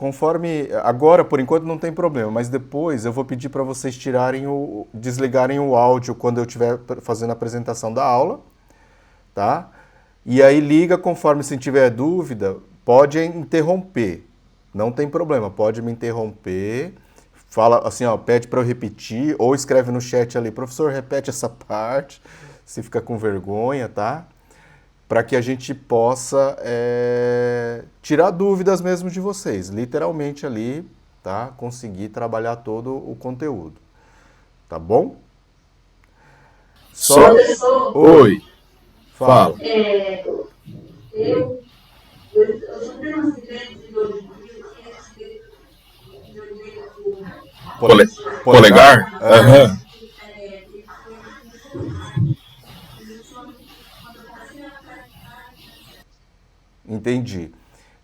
conforme... Agora, por enquanto, não tem problema, mas depois eu vou pedir para vocês desligarem o áudio quando eu estiver fazendo a apresentação da aula, tá? E aí liga conforme se tiver dúvida, pode interromper. Não tem problema, pode me interromper. Fala assim, ó, pede para eu repetir, ou escreve no chat ali, professor, repete essa parte, se fica com vergonha, tá? Para que a gente possa tirar dúvidas mesmo de vocês, literalmente ali, tá? Conseguir trabalhar todo o conteúdo, tá bom? Só... Professor, Oi, fala. eu só tenho uma acidente de 2000, Pole... Polegar? polegar. Aham. Entendi.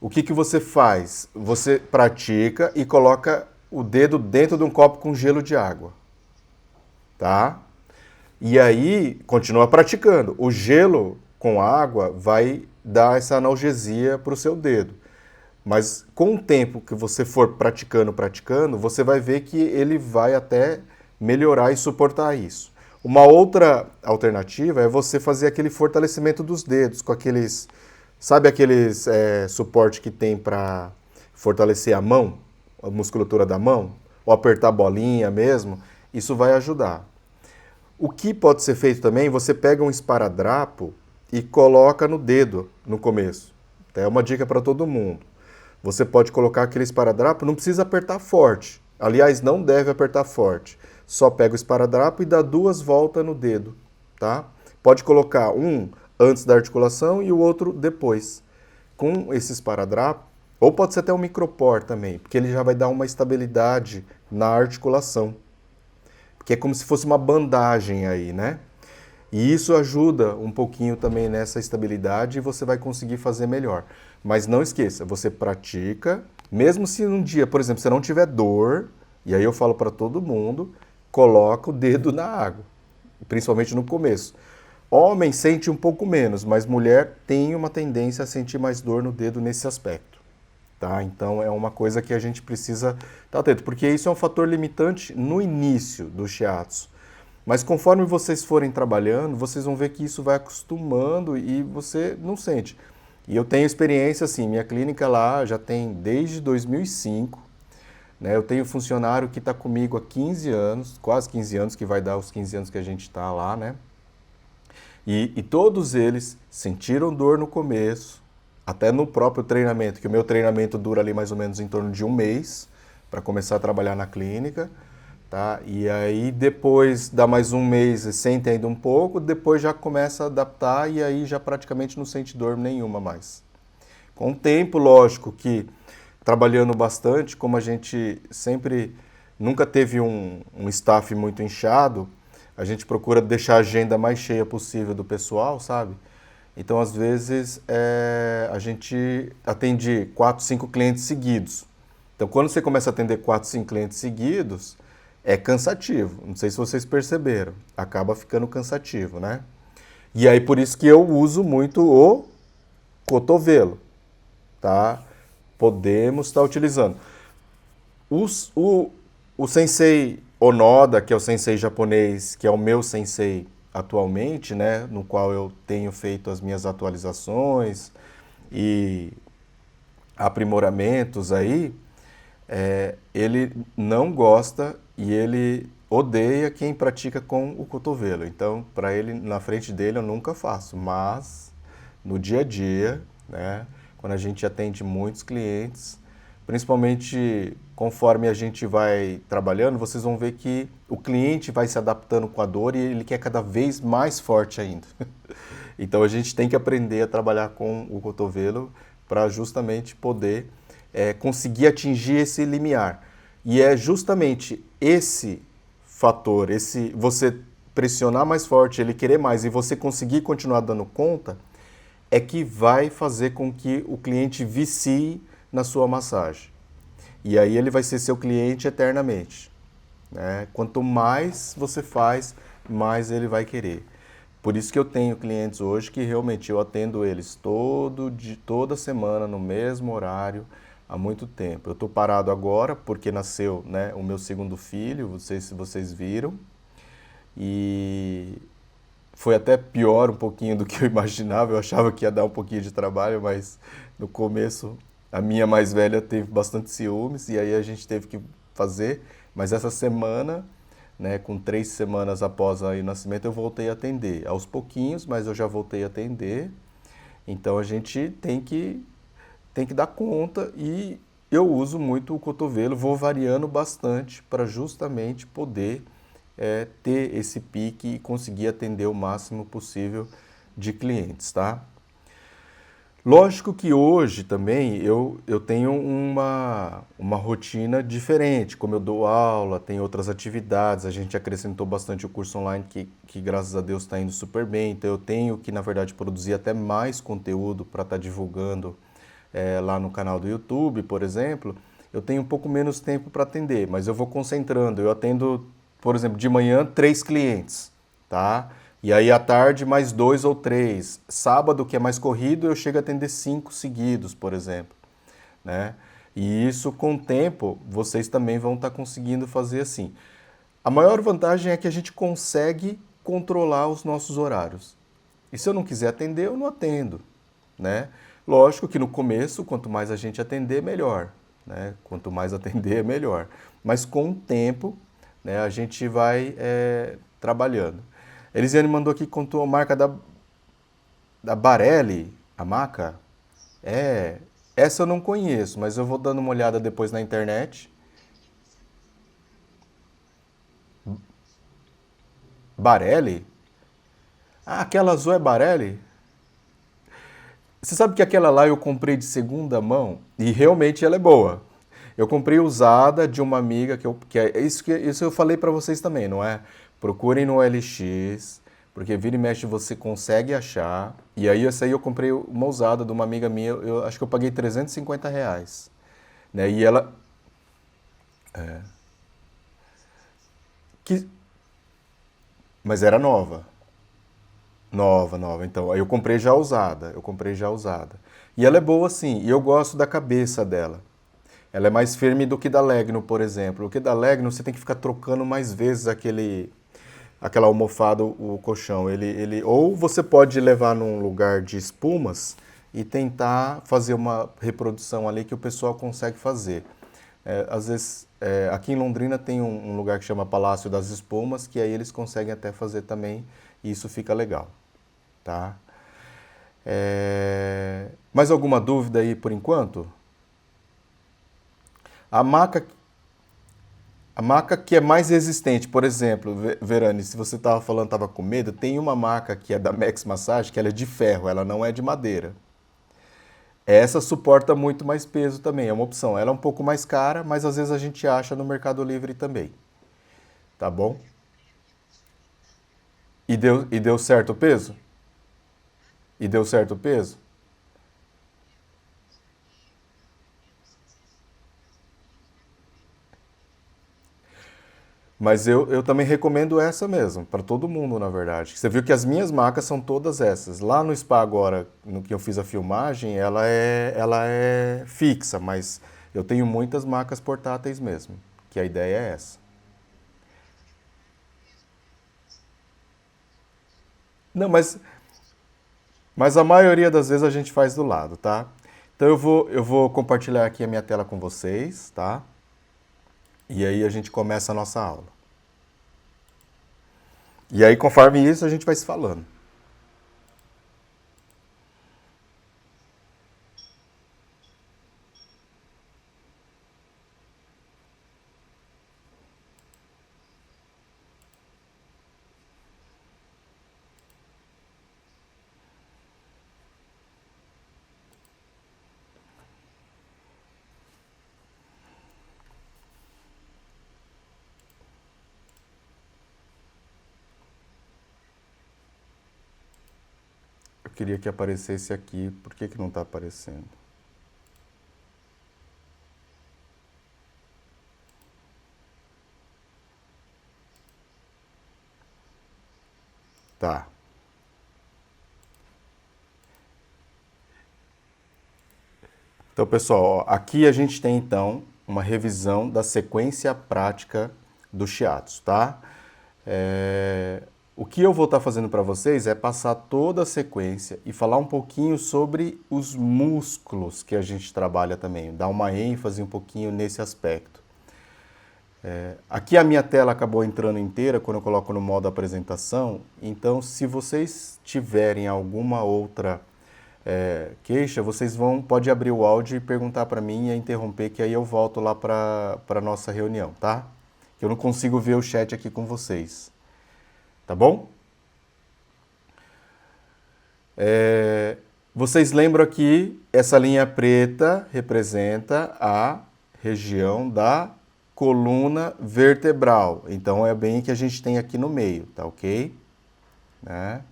O que que você faz? Você pratica e coloca o dedo dentro de um copo com gelo de água, tá? E aí, continua praticando. O gelo com água vai dar essa analgesia para o seu dedo. Mas com o tempo que você for praticando, você vai ver que ele vai até melhorar e suportar isso. Uma outra alternativa é você fazer aquele fortalecimento dos dedos, com aqueles... Sabe aqueles suporte que tem para fortalecer a mão, a musculatura da mão? Ou apertar a bolinha mesmo? Isso vai ajudar. O que pode ser feito também, você pega um esparadrapo e coloca no dedo no começo. É uma dica para todo mundo. Você pode colocar aquele esparadrapo, não precisa apertar forte. Aliás, não deve apertar forte. Só pega o esparadrapo e dá 2 voltas no dedo, tá? Pode colocar um antes da articulação e o outro depois. Com esse esparadrapo, ou pode ser até um micropor também, porque ele já vai dar uma estabilidade na articulação. Que é como se fosse uma bandagem aí, né? E isso ajuda um pouquinho também nessa estabilidade e você vai conseguir fazer melhor. Mas não esqueça, você pratica, mesmo se um dia, por exemplo, você não tiver dor, e aí eu falo para todo mundo, coloca o dedo na água, principalmente no começo. Homem sente um pouco menos, mas mulher tem uma tendência a sentir mais dor no dedo nesse aspecto. Tá? Então é uma coisa que a gente precisa estar atento, porque isso é um fator limitante no início do shiatsu. Mas conforme vocês forem trabalhando, vocês vão ver que isso vai acostumando e você não sente. E eu tenho experiência assim, minha clínica lá já tem desde 2005, né? Eu tenho funcionário que está comigo há 15 anos, quase 15 anos, que vai dar os 15 anos que a gente está lá, né? E todos eles sentiram dor no começo, até no próprio treinamento, que o meu treinamento dura ali mais ou menos em torno de 1 mês, para começar a trabalhar na clínica, tá? E aí depois dá mais 1 mês, sente ainda um pouco, depois já começa a adaptar e aí já praticamente não sente dor nenhuma mais. Com o tempo, lógico que trabalhando bastante, como a gente sempre nunca teve um staff muito inchado, a gente procura deixar a agenda mais cheia possível do pessoal, sabe? Então, às vezes, a gente atende 4, 5 clientes seguidos. Então, quando você começa a atender 4, 5 clientes seguidos, é cansativo. Não sei se vocês perceberam. Acaba ficando cansativo, né? E aí, por isso que eu uso muito o cotovelo, tá? Podemos estar utilizando. O sensei Onoda, que é o sensei japonês, que é o meu sensei atualmente, né, no qual eu tenho feito as minhas atualizações e aprimoramentos aí, ele não gosta e ele odeia quem pratica com o cotovelo. Então, para ele, na frente dele, eu nunca faço. Mas, no dia a dia, né, quando a gente atende muitos clientes, principalmente conforme a gente vai trabalhando, vocês vão ver que o cliente vai se adaptando com a dor e ele quer cada vez mais forte ainda. Então a gente tem que aprender a trabalhar com o cotovelo para justamente poder conseguir atingir esse limiar. E é justamente esse fator, esse você pressionar mais forte, ele querer mais e você conseguir continuar dando conta, é que vai fazer com que o cliente vicie na sua massagem. E aí ele vai ser seu cliente eternamente, né? Quanto mais você faz, mais ele vai querer. Por isso que eu tenho clientes hoje que realmente eu atendo eles toda semana, no mesmo horário, há muito tempo. Eu estou parado agora porque nasceu, né, o meu segundo filho, se vocês viram, e foi até pior um pouquinho do que eu imaginava. Eu achava que ia dar um pouquinho de trabalho, mas no começo a minha mais velha teve bastante ciúmes e aí a gente teve que fazer. Mas essa semana, né, com 3 semanas após aí o nascimento, eu voltei a atender. Aos pouquinhos, mas eu já voltei a atender. Então a gente tem que dar conta e eu uso muito o cotovelo, vou variando bastante para justamente poder ter esse pique e conseguir atender o máximo possível de clientes, tá? Lógico que hoje também eu tenho uma rotina diferente, como eu dou aula, tem outras atividades, a gente acrescentou bastante o curso online que graças a Deus está indo super bem, então eu tenho que, na verdade, produzir até mais conteúdo para estar divulgando lá no canal do YouTube, por exemplo. Eu tenho um pouco menos tempo para atender, mas eu vou concentrando, eu atendo, por exemplo, de manhã 3 clientes, tá? E aí à tarde mais 2 ou 3. Sábado, que é mais corrido, eu chego a atender 5 seguidos, por exemplo, né? E isso com o tempo vocês também vão estar conseguindo fazer assim. A maior vantagem é que a gente consegue controlar os nossos horários. E se eu não quiser atender, eu não atendo, né? Lógico que no começo, quanto mais a gente atender, melhor, né? Quanto mais atender, melhor. Mas com o tempo, né, a gente vai trabalhando. Elisiane mandou aqui que contou a marca da Barelli, a maca. É, essa eu não conheço, mas eu vou dando uma olhada depois na internet. Barelli? Ah, aquela azul é Barelli? Você sabe que aquela lá eu comprei de segunda mão e realmente ela é boa. Eu comprei usada de uma amiga isso eu falei pra vocês também, não é? Procurem no OLX, porque vira e mexe você consegue achar. E aí essa aí eu comprei uma usada de uma amiga minha, eu acho que eu paguei R$ 350, né? E ela que mas era nova. Nova, nova. Então, aí eu comprei já usada. Eu comprei já usada. E ela é boa sim, e eu gosto da cabeça dela. Ela é mais firme do que da Legno, por exemplo. O que da Legno você tem que ficar trocando mais vezes aquela almofada, o colchão. Ou você pode levar num lugar de espumas e tentar fazer uma reprodução ali que o pessoal consegue fazer. Às vezes, aqui em Londrina tem um lugar que chama Palácio das Espumas, que aí eles conseguem até fazer também, e isso fica legal, tá? Mais alguma dúvida aí por enquanto? A maca, a maca que é mais resistente, por exemplo, Verane, se você estava falando, estava com medo, tem uma maca que é da Max Massage, que ela é de ferro, ela não é de madeira. Essa suporta muito mais peso também, é uma opção. Ela é um pouco mais cara, mas às vezes a gente acha no Mercado Livre também, tá bom? E deu certo o peso? E deu certo o peso? Mas eu também recomendo essa mesmo, para todo mundo, na verdade. Você viu que as minhas macas são todas essas. Lá no spa agora, no que eu fiz a filmagem, ela é fixa, mas eu tenho muitas macas portáteis mesmo, que a ideia é essa. Não, mas a maioria das vezes a gente faz do lado, tá? Então eu vou compartilhar aqui a minha tela com vocês, tá? E aí a gente começa a nossa aula. E aí, conforme isso, a gente vai se falando. Eu queria que aparecesse aqui, por que que não está aparecendo? Tá. Então, pessoal, ó, aqui a gente tem então uma revisão da sequência prática do shiatsu, tá? O que eu vou estar fazendo para vocês é passar toda a sequência e falar um pouquinho sobre os músculos que a gente trabalha também, dar uma ênfase um pouquinho nesse aspecto. Aqui a minha tela acabou entrando inteira quando eu coloco no modo apresentação, então se vocês tiverem alguma outra queixa, vocês pode abrir o áudio e perguntar para mim e interromper, que aí eu volto lá para a nossa reunião, tá? Eu não consigo ver o chat aqui com vocês, tá bom? Vocês lembram aqui, essa linha preta representa a região da coluna vertebral. Então é bem que a gente tem aqui no meio, tá ok? Né?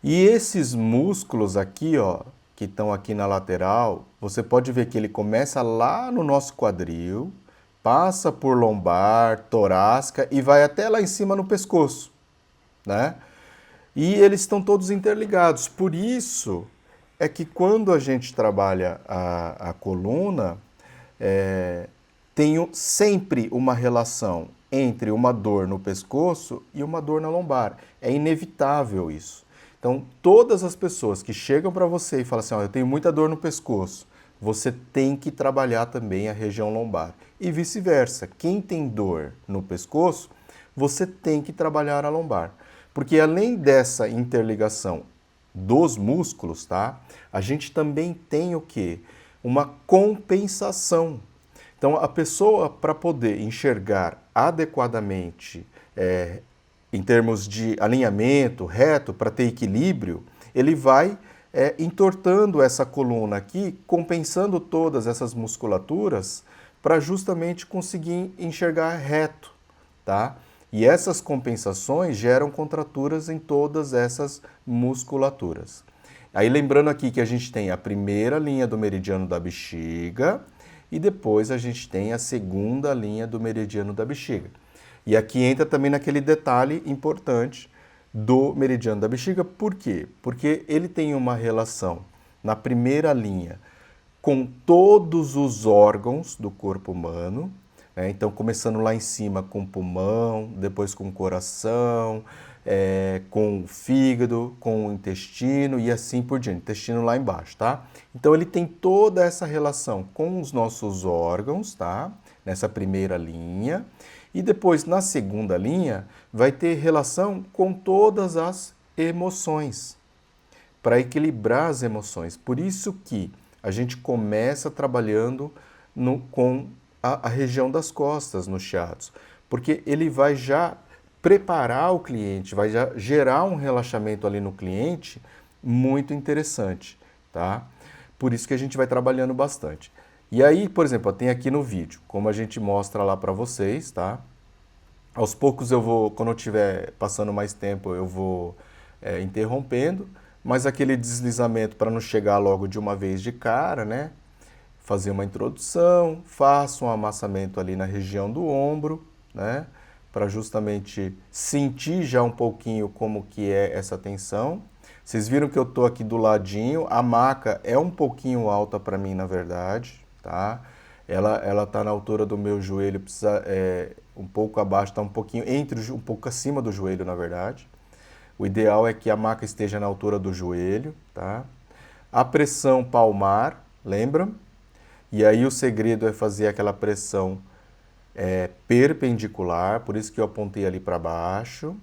E esses músculos aqui, ó, que estão aqui na lateral, você pode ver que ele começa lá no nosso quadril, passa por lombar, torácica e vai até lá em cima no pescoço, né? E eles estão todos interligados. Por isso é que quando a gente trabalha a coluna, tem sempre uma relação entre uma dor no pescoço e uma dor na lombar. É inevitável isso. Então, todas as pessoas que chegam para você e falam assim, eu tenho muita dor no pescoço, você tem que trabalhar também a região lombar. E vice-versa, quem tem dor no pescoço, você tem que trabalhar a lombar. Porque além dessa interligação dos músculos, tá? A gente também tem o quê? Uma compensação. Então, a pessoa, para poder enxergar adequadamente, em termos de alinhamento reto, para ter equilíbrio, ele vai entortando essa coluna aqui, compensando todas essas musculaturas, para justamente conseguir enxergar reto, tá? E essas compensações geram contraturas em todas essas musculaturas. Aí lembrando aqui que a gente tem a primeira linha do meridiano da bexiga e depois a gente tem a segunda linha do meridiano da bexiga. E aqui entra também naquele detalhe importante do meridiano da bexiga. Por quê? Porque ele tem uma relação na primeira linha com todos os órgãos do corpo humano. Então, começando lá em cima com o pulmão, depois com o coração, com o fígado, com o intestino e assim por diante. Intestino lá embaixo, tá? Então, ele tem toda essa relação com os nossos órgãos, tá? Nessa primeira linha. E depois, na segunda linha, vai ter relação com todas as emoções, para equilibrar as emoções. Por isso que a gente começa trabalhando com a região das costas no shiatsu, porque ele vai já preparar o cliente, vai já gerar um relaxamento ali no cliente muito interessante, tá? Por isso que a gente vai trabalhando bastante. E aí, por exemplo, tem aqui no vídeo, como a gente mostra lá para vocês, tá? Aos poucos eu vou, quando eu estiver passando mais tempo, eu vou interrompendo, mas aquele deslizamento para não chegar logo de uma vez de cara, né? Fazer uma introdução, faço um amassamento ali na região do ombro, né? Para justamente sentir já um pouquinho como que é essa tensão. Vocês viram que eu tô aqui do ladinho, a maca é um pouquinho alta para mim, na verdade, tá? Ela tá na altura do meu joelho, precisa um pouco abaixo, tá um pouquinho um pouco acima do joelho, na verdade. O ideal é que a maca esteja na altura do joelho, tá? A pressão palmar, lembra? E aí o segredo é fazer aquela pressão perpendicular, por isso que eu apontei ali para baixo.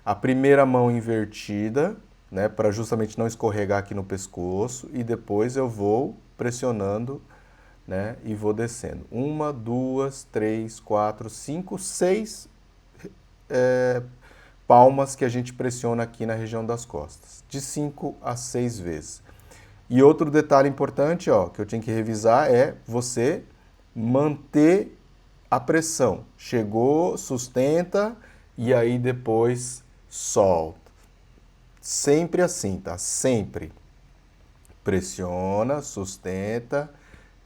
A primeira mão invertida, né, para justamente não escorregar aqui no pescoço, e depois eu vou pressionando, né, e vou descendo. 1, 2, 3, 4, 5, 6 palmas que a gente pressiona aqui na região das costas, de 5 a 6 vezes. E outro detalhe importante, ó, que eu tinha que revisar é você manter a pressão. Chegou, sustenta e aí depois solta. Sempre assim, tá? Sempre. Pressiona, sustenta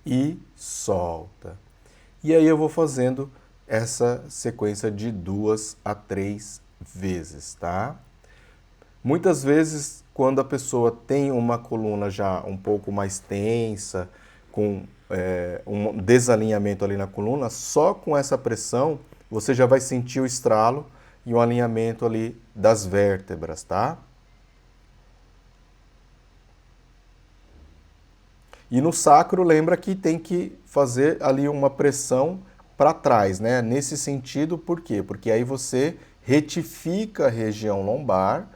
e solta. E aí eu vou fazendo essa sequência de 2 a 3 vezes, tá? Muitas vezes, quando a pessoa tem uma coluna já um pouco mais tensa, com um desalinhamento ali na coluna, só com essa pressão você já vai sentir o estralo e o alinhamento ali das vértebras, tá? E no sacro, lembra que tem que fazer ali uma pressão para trás, né? Nesse sentido, por quê? Porque aí você retifica a região lombar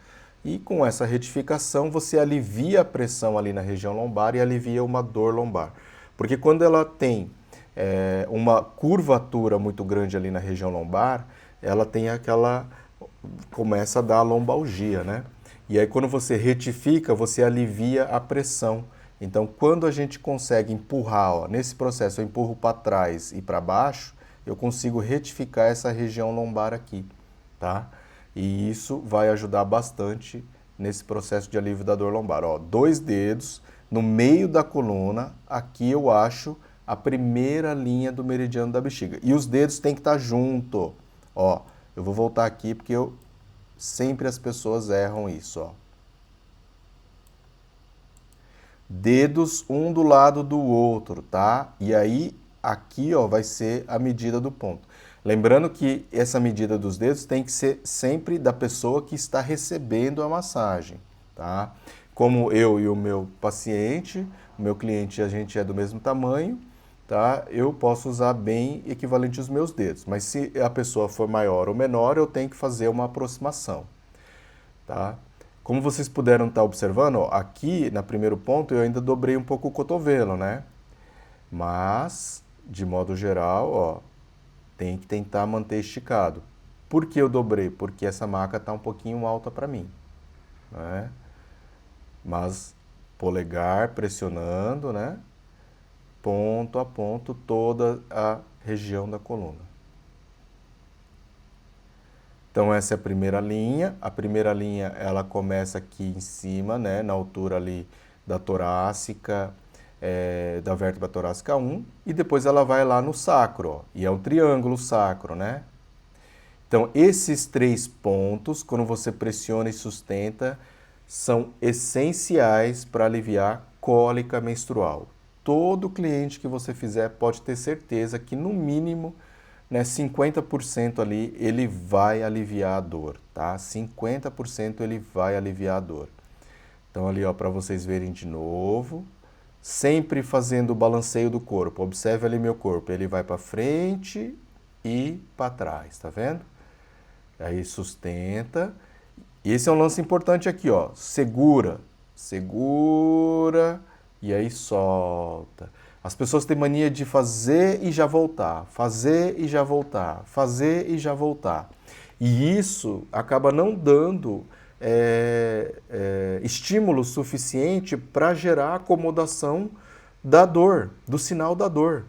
e com essa retificação você alivia a pressão ali na região lombar e alivia uma dor lombar. Porque quando ela tem uma curvatura muito grande ali na região lombar, ela tem começa a dar a lombalgia, né? E aí quando você retifica, você alivia a pressão. Então, quando a gente consegue empurrar, ó, nesse processo eu empurro para trás e para baixo, eu consigo retificar essa região lombar aqui, tá? E isso vai ajudar bastante nesse processo de alívio da dor lombar. Ó, 2 dedos no meio da coluna, aqui eu acho a primeira linha do meridiano da bexiga. E os dedos têm que estar junto. Ó, eu vou voltar aqui porque sempre as pessoas erram isso, ó. Dedos um do lado do outro, tá? E aí, aqui, ó, vai ser a medida do ponto. Lembrando que essa medida dos dedos tem que ser sempre da pessoa que está recebendo a massagem, tá? Como eu e o meu paciente, o meu cliente, a gente é do mesmo tamanho, tá? Eu posso usar bem equivalente os meus dedos, mas se a pessoa for maior ou menor, eu tenho que fazer uma aproximação, tá? Como vocês puderam estar observando, ó, aqui no primeiro ponto eu ainda dobrei um pouco o cotovelo, né? Mas, de modo geral, ó, tem que tentar manter esticado. Por que eu dobrei? Porque essa maca está um pouquinho alta para mim, né? Mas polegar pressionando, né? Ponto a ponto toda a região da coluna. Então essa é a primeira linha. A primeira linha ela começa aqui em cima, né, na altura ali da torácica, da vértebra torácica 1, e depois ela vai lá no sacro, ó, e é um triângulo sacro, né? Então esses 3 pontos, quando você pressiona e sustenta, são essenciais para aliviar cólica menstrual. Todo cliente que você fizer pode ter certeza que no mínimo, né, 50% ali ele vai aliviar a dor, tá? 50% ele vai aliviar a dor. Então ali, ó, para vocês verem de novo, sempre fazendo o balanceio do corpo. Observe ali meu corpo, ele vai para frente e para trás, tá vendo? Aí sustenta. E esse é um lance importante aqui, ó. Segura, segura e aí solta. As pessoas têm mania de fazer e já voltar, fazer e já voltar, fazer e já voltar. E isso acaba não dando estímulo suficiente para gerar acomodação da dor, do sinal da dor,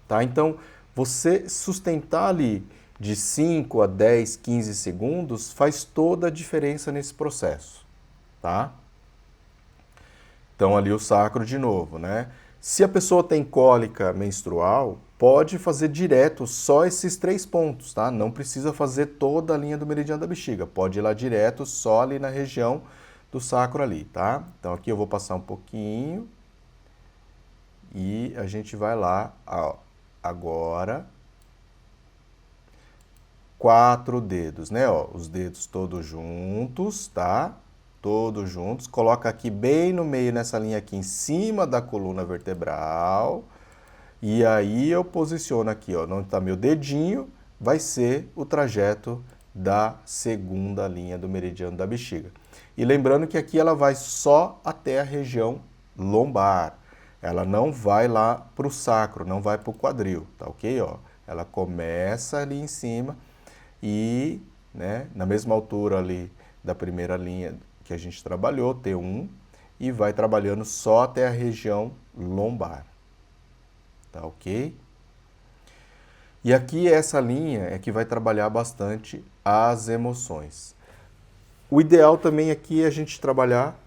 tá? Então, você sustentar ali de 5 a 10, 15 segundos faz toda a diferença nesse processo, tá? Então, ali o sacro de novo, né? Se a pessoa tem cólica menstrual, pode fazer direto só esses 3 pontos, tá? Não precisa fazer toda a linha do meridiano da bexiga. Pode ir lá direto, só ali na região do sacro ali, tá? Então aqui eu vou passar um pouquinho e a gente vai lá, ó, agora 4 dedos, né? Ó, os dedos todos juntos, tá? Todos juntos, coloca aqui bem no meio, nessa linha aqui em cima da coluna vertebral, e aí eu posiciono aqui, ó, onde está meu dedinho, vai ser o trajeto da segunda linha do meridiano da bexiga. E lembrando que aqui ela vai só até a região lombar, ela não vai lá para o sacro, não vai para o quadril, tá ok? Ó, ela começa ali em cima e, né, na mesma altura ali da primeira linha que a gente trabalhou, T1, e vai trabalhando só até a região lombar, tá ok? E aqui essa linha é que vai trabalhar bastante as emoções. O ideal também aqui é a gente trabalhar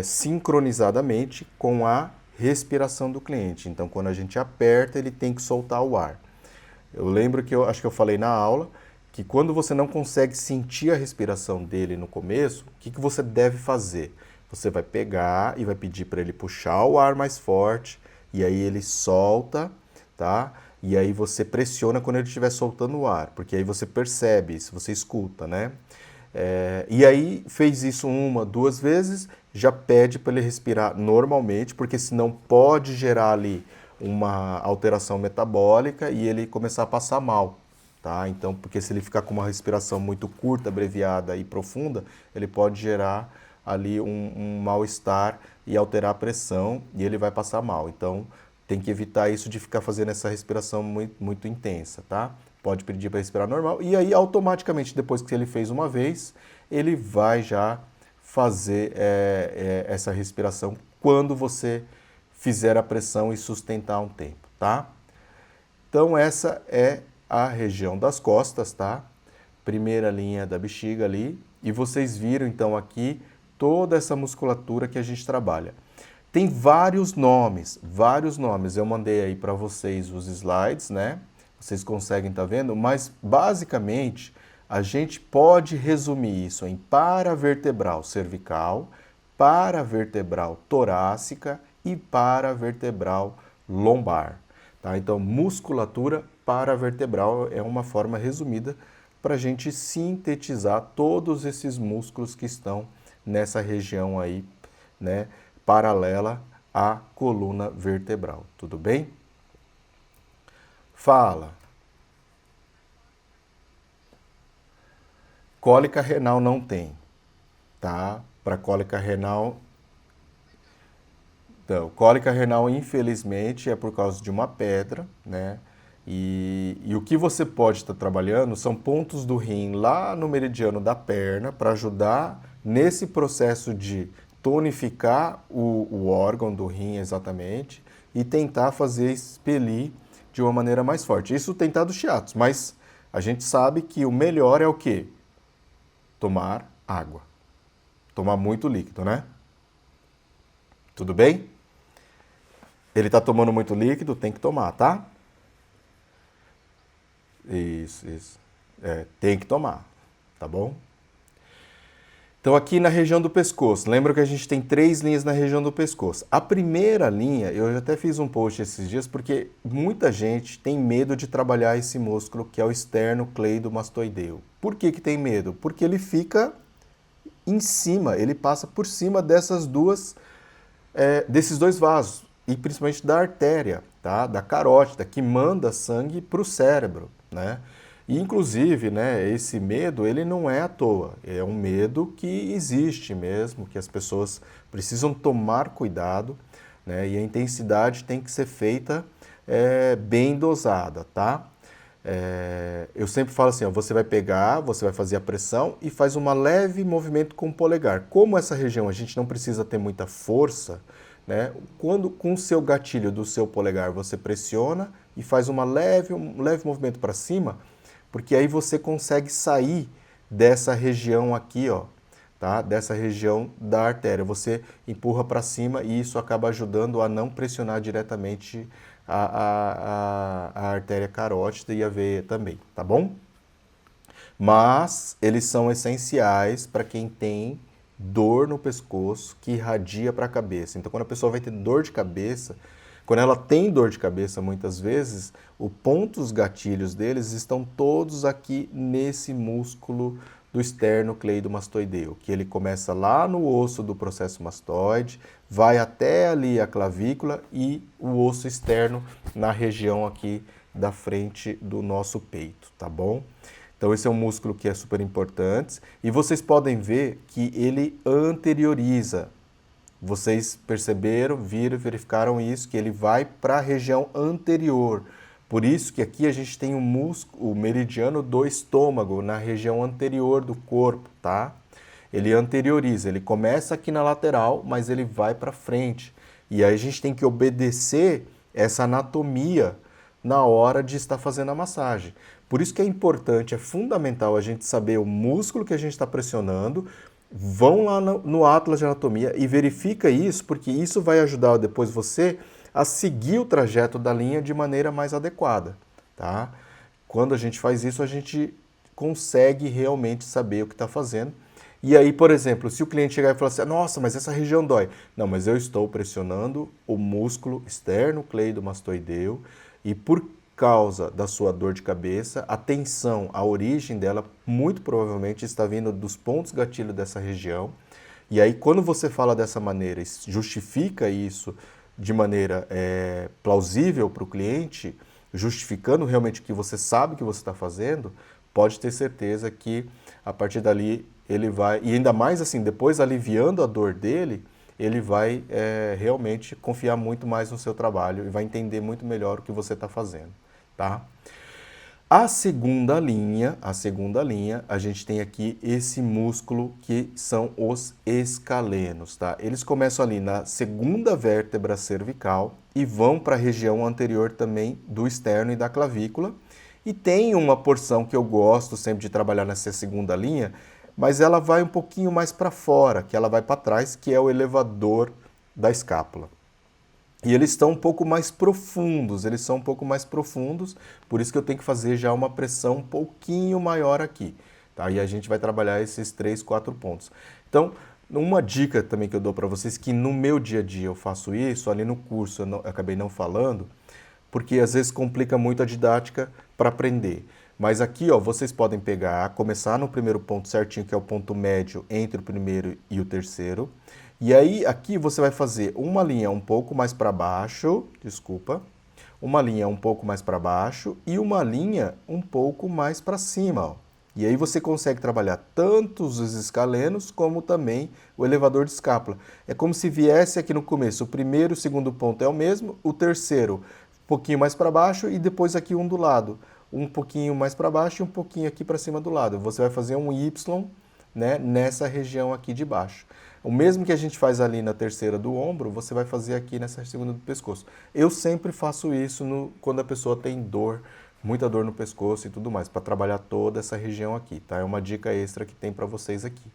sincronizadamente com a respiração do cliente. Então, quando a gente aperta, ele tem que soltar o ar. Eu lembro que acho que eu falei na aula que quando você não consegue sentir a respiração dele no começo, o que você deve fazer? Você vai pegar e vai pedir para ele puxar o ar mais forte, e aí ele solta, tá? E aí você pressiona quando ele estiver soltando o ar, porque aí você percebe isso, você escuta, né? E aí fez isso uma, duas vezes, já pede para ele respirar normalmente, porque senão pode gerar ali uma alteração metabólica e ele começar a passar mal, tá? Então, porque se ele ficar com uma respiração muito curta, abreviada e profunda, ele pode gerar ali um mal-estar e alterar a pressão e ele vai passar mal. Então, tem que evitar isso de ficar fazendo essa respiração muito intensa, tá? Pode pedir para respirar normal e aí automaticamente, depois que ele fez uma vez, ele vai já fazer essa respiração quando você fizer a pressão e sustentar um tempo, tá? Então essa é a região das costas, tá? Primeira linha da bexiga ali. E vocês viram então aqui toda essa musculatura que a gente trabalha. Tem vários nomes. Eu mandei aí para vocês os slides, né? Vocês conseguem estar vendo? Mas basicamente a gente pode resumir isso em paravertebral cervical, paravertebral torácica e paravertebral lombar. Tá? Então, musculatura paravertebral é uma forma resumida para a gente sintetizar todos esses músculos que estão nessa região aí, né, paralela à coluna vertebral. Tudo bem? Fala. Cólica renal não tem, tá? Para cólica renal. Então, cólica renal, infelizmente, é por causa de uma pedra, né? E o que você pode estar trabalhando são pontos do rim lá no meridiano da perna para ajudar nesse processo de tonificar o órgão do rim exatamente e tentar fazer expelir de uma maneira mais forte. Isso tem dado chiatos, mas a gente sabe que o melhor é o quê? Tomar água. Tomar muito líquido, né? Tudo bem? Ele está tomando muito líquido, tem que tomar, tá? Isso. Tem que tomar, tá bom? Então aqui na região do pescoço, lembra que a gente tem 3 linhas na região do pescoço. A primeira linha, eu já até fiz um post esses dias, porque muita gente tem medo de trabalhar esse músculo que é o esternocleidomastoideu. Por que tem medo? Porque ele fica em cima, ele passa por cima desses dois vasos, e principalmente da artéria, tá? Da carótida, que manda sangue para o cérebro, né? E, inclusive, né, esse medo, ele não é à toa, é um medo que existe mesmo, que as pessoas precisam tomar cuidado, né? E a intensidade tem que ser feita bem dosada, tá? Eu sempre falo assim, ó, você vai pegar, você vai fazer a pressão e faz um leve movimento com o polegar. Como essa região a gente não precisa ter muita força, né? Quando com o seu gatilho do seu polegar você pressiona e faz um leve movimento para cima, porque aí você consegue sair dessa região aqui, ó, tá? Dessa região da artéria. Você empurra para cima e isso acaba ajudando a não pressionar diretamente a artéria carótida e a veia também, tá bom? Mas eles são essenciais para quem tem dor no pescoço que irradia para a cabeça. Então, quando a pessoa vai ter dor de cabeça, quando ela tem dor de cabeça, muitas vezes, os gatilhos deles estão todos aqui nesse músculo do esternocleidomastoideu, que ele começa lá no osso do processo mastoide, vai até ali a clavícula e o osso externo na região aqui da frente do nosso peito, tá bom? Então esse é um músculo que é super importante e vocês podem ver que ele anterioriza. Vocês perceberam, viram, verificaram isso, que ele vai para a região anterior. Por isso que aqui a gente tem o meridiano do estômago, na região anterior do corpo, tá? Ele anterioriza, ele começa aqui na lateral, mas ele vai para frente. E aí a gente tem que obedecer essa anatomia na hora de estar fazendo a massagem. Por isso que é importante, é fundamental a gente saber o músculo que a gente está pressionando. Vão lá no Atlas de Anatomia e verifica isso, porque isso vai ajudar depois você a seguir o trajeto da linha de maneira mais adequada, tá? Quando a gente faz isso, a gente consegue realmente saber o que está fazendo. E aí, por exemplo, se o cliente chegar e falar assim, nossa, mas essa região dói. Não, mas eu estou pressionando o músculo externo cleidomastoideu e por causa da sua dor de cabeça, a tensão, a origem dela, muito provavelmente está vindo dos pontos gatilho dessa região. E aí, quando você fala dessa maneira, justifica isso de maneira plausível para o cliente, justificando realmente o que você sabe que você está fazendo, pode ter certeza que a partir dali ele vai, e ainda mais assim, depois aliviando a dor dele, ele vai realmente confiar muito mais no seu trabalho e vai entender muito melhor o que você está fazendo, tá? A segunda linha, a gente tem aqui esse músculo que são os escalenos, tá? Eles começam ali na segunda vértebra cervical e vão para a região anterior também do externo e da clavícula. E tem uma porção que eu gosto sempre de trabalhar nessa segunda linha, mas ela vai um pouquinho mais para fora, que ela vai para trás, que é o elevador da escápula. E eles estão um pouco mais profundos, por isso que eu tenho que fazer já uma pressão um pouquinho maior aqui. Tá? E a gente vai trabalhar esses 3, 4 pontos. Então, uma dica também que eu dou para vocês, que no meu dia a dia eu faço isso, ali no curso eu acabei não falando, porque às vezes complica muito a didática para aprender. Mas aqui, ó, vocês podem pegar, começar no primeiro ponto certinho, que é o ponto médio entre o primeiro e o terceiro. E aí, aqui você vai fazer uma linha um pouco mais para baixo, uma linha um pouco mais para baixo e uma linha um pouco mais para cima, ó. E aí você consegue trabalhar tanto os escalenos como também o elevador de escápula. É como se viesse aqui no começo, o primeiro e o segundo ponto é o mesmo, o terceiro um pouquinho mais para baixo e depois aqui um do lado. Um pouquinho mais para baixo e um pouquinho aqui para cima do lado. Você vai fazer um Y, né, nessa região aqui de baixo. O mesmo que a gente faz ali na terceira do ombro, você vai fazer aqui nessa segunda do pescoço. Eu sempre faço isso quando a pessoa tem dor, muita dor no pescoço e tudo mais, para trabalhar toda essa região aqui, tá? É uma dica extra que tem para vocês aqui.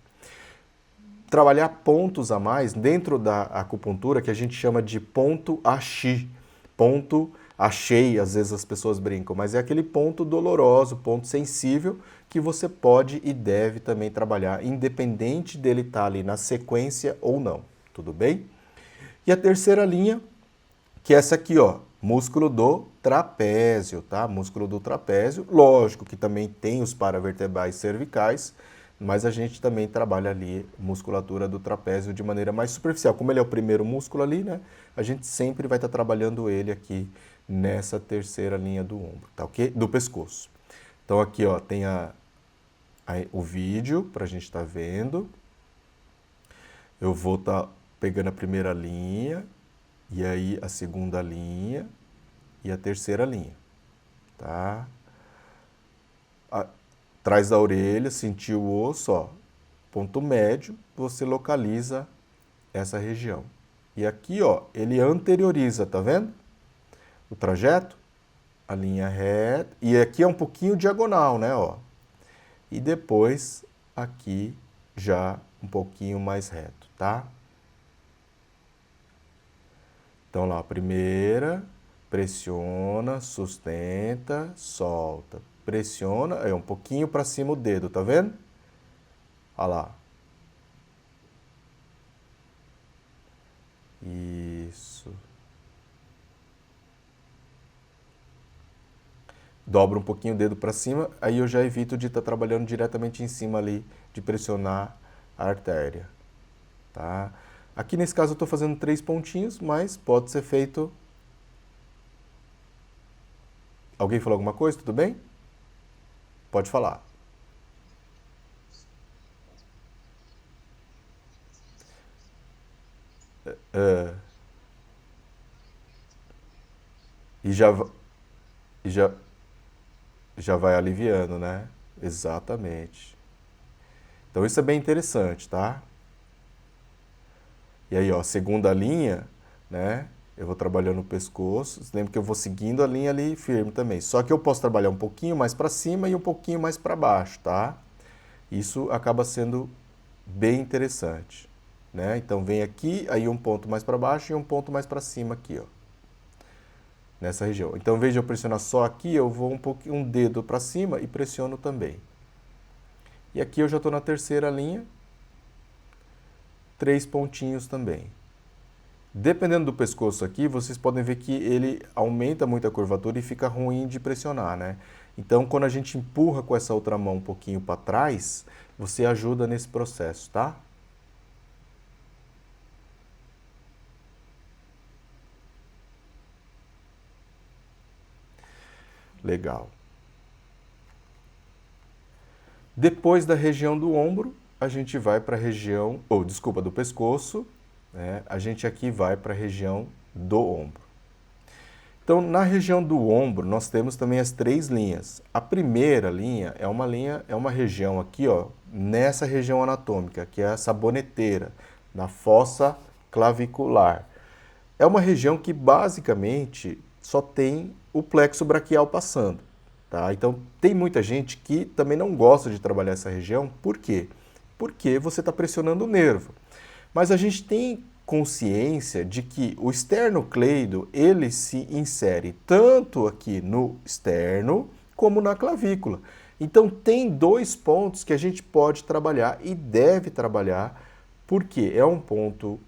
Trabalhar pontos a mais dentro da acupuntura, que a gente chama de ponto Ashi, ponto achei, às vezes as pessoas brincam, mas é aquele ponto doloroso, ponto sensível, que você pode e deve também trabalhar, independente dele estar ali na sequência ou não, tudo bem? E a terceira linha, que é essa aqui, ó, músculo do trapézio, tá? Músculo do trapézio, lógico que também tem os paravertebrais cervicais, mas a gente também trabalha ali musculatura do trapézio de maneira mais superficial. Como ele é o primeiro músculo ali, né? A gente sempre vai estar trabalhando ele aqui nessa terceira linha do ombro, tá ok? Do pescoço. Então aqui, ó, tem o vídeo para a gente estar vendo. Eu vou estar pegando a primeira linha, e aí a segunda linha e a terceira linha, tá? Atrás da orelha, sentiu o osso, ó, ponto médio, você localiza essa região. E aqui, ó, ele anterioriza, tá vendo? O trajeto, a linha reta, e aqui é um pouquinho diagonal, né, ó. E depois aqui já um pouquinho mais reto, tá? Então lá, a primeira, pressiona, sustenta, solta. Pressiona, é um pouquinho para cima o dedo, tá vendo? Olha lá. Isso. Dobra um pouquinho o dedo para cima, aí eu já evito de estar trabalhando diretamente em cima ali, de pressionar a artéria, tá? Aqui nesse caso eu estou fazendo 3 pontinhos, mas pode ser feito... Alguém falou alguma coisa? Tudo bem? Pode falar. E já, e já, já vai aliviando, né? Exatamente. Então isso é bem interessante, tá? E aí, ó, segunda linha, né? Eu vou trabalhando o pescoço. Lembra que eu vou seguindo a linha ali firme também. Só que eu posso trabalhar um pouquinho mais para cima e um pouquinho mais para baixo, tá? Isso acaba sendo bem interessante, né? Então vem aqui, aí um ponto mais para baixo e um ponto mais para cima aqui, ó. Nessa região. Então, em vez de eu pressionar só aqui, eu vou um dedo para cima e pressiono também. E aqui eu já estou na terceira linha, 3 pontinhos também. Dependendo do pescoço aqui, vocês podem ver que ele aumenta muito a curvatura e fica ruim de pressionar, né? Então, quando a gente empurra com essa outra mão um pouquinho para trás, você ajuda nesse processo, tá? Legal. Depois da região do ombro, a gente vai para a região, do pescoço, né? A gente aqui vai para a região do ombro. Então, na região do ombro, nós temos também as 3 linhas. A primeira linha, é uma região aqui, ó, nessa região anatômica, que é a saboneteira, na fossa clavicular. É uma região que basicamente só tem o plexo braquial passando, tá? Então, tem muita gente que também não gosta de trabalhar essa região. Por quê? Porque você está pressionando o nervo. Mas a gente tem consciência de que o esternocleido, ele se insere tanto aqui no externo como na clavícula. Então tem 2 pontos que a gente pode trabalhar e deve trabalhar, porque é um ponto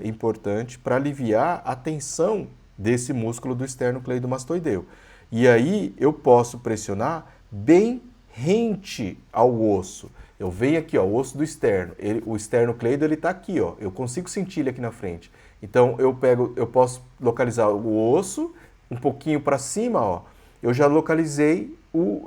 importante para aliviar a tensão desse músculo do esternocleidomastoideu. E aí eu posso pressionar bem rente ao osso. Eu venho aqui, ó, o osso do externo. O esternocleido, ele está aqui, ó. Eu consigo sentir ele aqui na frente. Então eu posso localizar o osso um pouquinho para cima, ó. Eu já localizei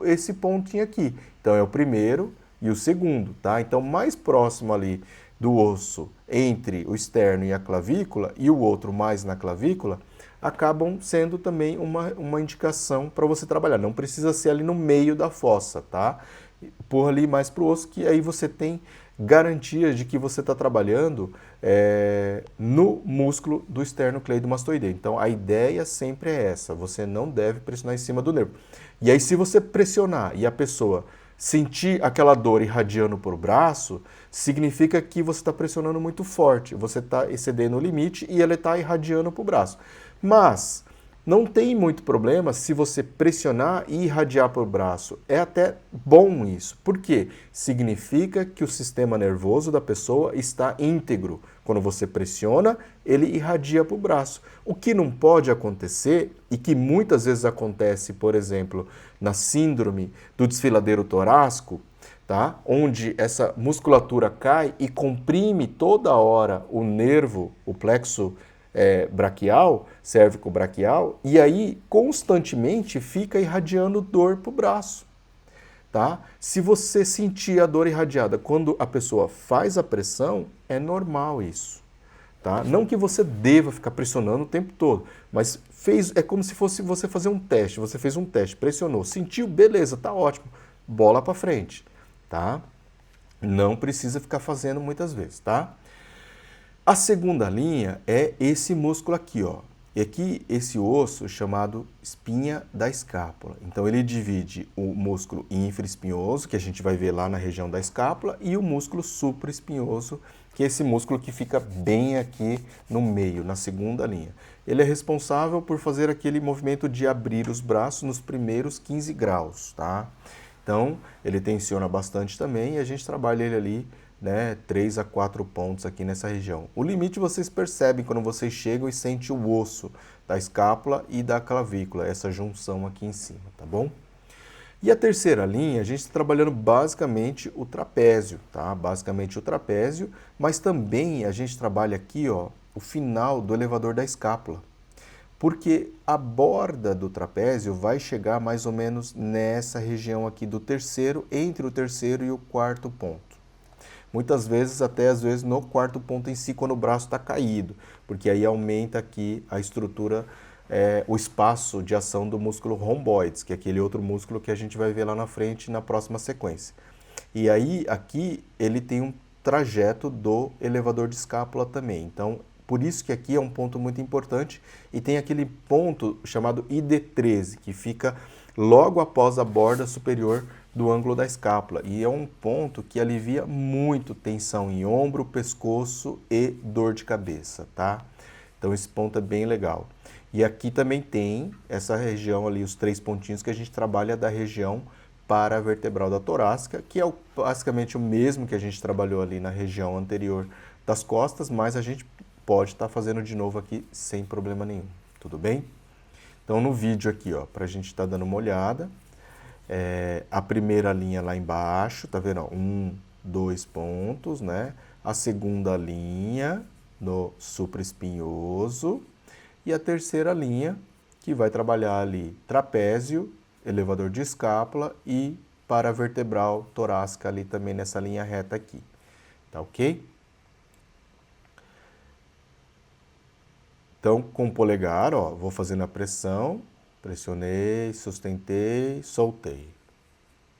esse pontinho aqui. Então é o primeiro e o segundo, tá? Então mais próximo ali do osso entre o externo e a clavícula e o outro mais na clavícula, acabam sendo também uma indicação para você trabalhar. Não precisa ser ali no meio da fossa, tá? Por ali mais para o osso, que aí você tem garantia de que você está trabalhando no músculo do esternocleidomastoideu. Então a ideia sempre é essa, você não deve pressionar em cima do nervo. E aí se você pressionar e a pessoa sentir aquela dor irradiando por braço, significa que você está pressionando muito forte, você está excedendo o limite e ele está irradiando para o braço. Mas não tem muito problema se você pressionar e irradiar para o braço. É até bom isso. Por quê? Significa que o sistema nervoso da pessoa está íntegro. Quando você pressiona, ele irradia para o braço. O que não pode acontecer, e que muitas vezes acontece, por exemplo, na síndrome do desfiladeiro torácico, tá? Onde essa musculatura cai e comprime toda hora o nervo, o plexo braquial, cérvico-braquial, e aí constantemente fica irradiando dor para o braço, tá? Se você sentir a dor irradiada quando a pessoa faz a pressão, é normal isso, tá? Não que você deva ficar pressionando o tempo todo, mas é como se fosse você fazer um teste. Você fez um teste, pressionou, sentiu, beleza, tá ótimo, bola para frente, tá? Não precisa ficar fazendo muitas vezes, tá? A segunda linha é esse músculo aqui, ó. E aqui esse osso chamado espinha da escápula. Então ele divide o músculo infraespinhoso, que a gente vai ver lá na região da escápula, e o músculo supraespinhoso, que é esse músculo que fica bem aqui no meio, na segunda linha. Ele é responsável por fazer aquele movimento de abrir os braços nos primeiros 15 graus, tá? Então ele tensiona bastante também e a gente trabalha ele ali, né, 3 a 4 pontos aqui nessa região. O limite vocês percebem quando vocês chegam e sentem o osso da escápula e da clavícula, essa junção aqui em cima, tá bom? E a terceira linha, a gente está trabalhando basicamente o trapézio, tá? Basicamente o trapézio, mas também a gente trabalha aqui, ó, o final do elevador da escápula. Porque a borda do trapézio vai chegar mais ou menos nessa região aqui do terceiro, entre o terceiro e o quarto ponto. Muitas vezes, até às vezes, no quarto ponto em si, quando o braço está caído, porque aí aumenta aqui a estrutura, o espaço de ação do músculo romboides, que é aquele outro músculo que a gente vai ver lá na frente na próxima sequência. E aí, aqui, ele tem um trajeto do elevador de escápula também. Então, por isso que aqui é um ponto muito importante e tem aquele ponto chamado ID13, que fica logo após a borda superior do ângulo da escápula. E é um ponto que alivia muito tensão em ombro, pescoço e dor de cabeça, tá? Então esse ponto é bem legal. E aqui também tem essa região ali, os 3 pontinhos que a gente trabalha da região paravertebral da torácica, que é basicamente o mesmo que a gente trabalhou ali na região anterior das costas, mas a gente pode estar fazendo de novo aqui sem problema nenhum, tudo bem? Então no vídeo aqui, ó, pra gente estar dando uma olhada, a primeira linha lá embaixo, tá vendo? 1, 2 pontos, né? A segunda linha no supraespinhoso e a terceira linha que vai trabalhar ali trapézio, elevador de escápula e paravertebral torácica ali também nessa linha reta aqui, tá ok? Então, com o polegar, ó, vou fazendo a pressão, pressionei, sustentei, soltei.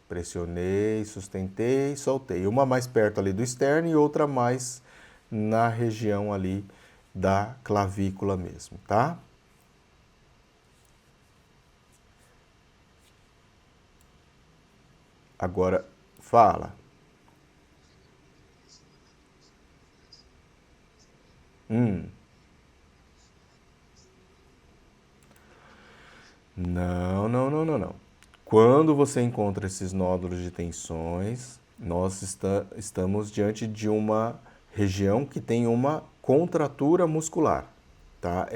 Pressionei, sustentei, soltei. Uma mais perto ali do externo e outra mais na região ali da clavícula mesmo, tá? Agora, fala. Não, não, não, não, não. Quando você encontra esses nódulos de tensões, nós estamos diante de uma região que tem uma contratura muscular, tá?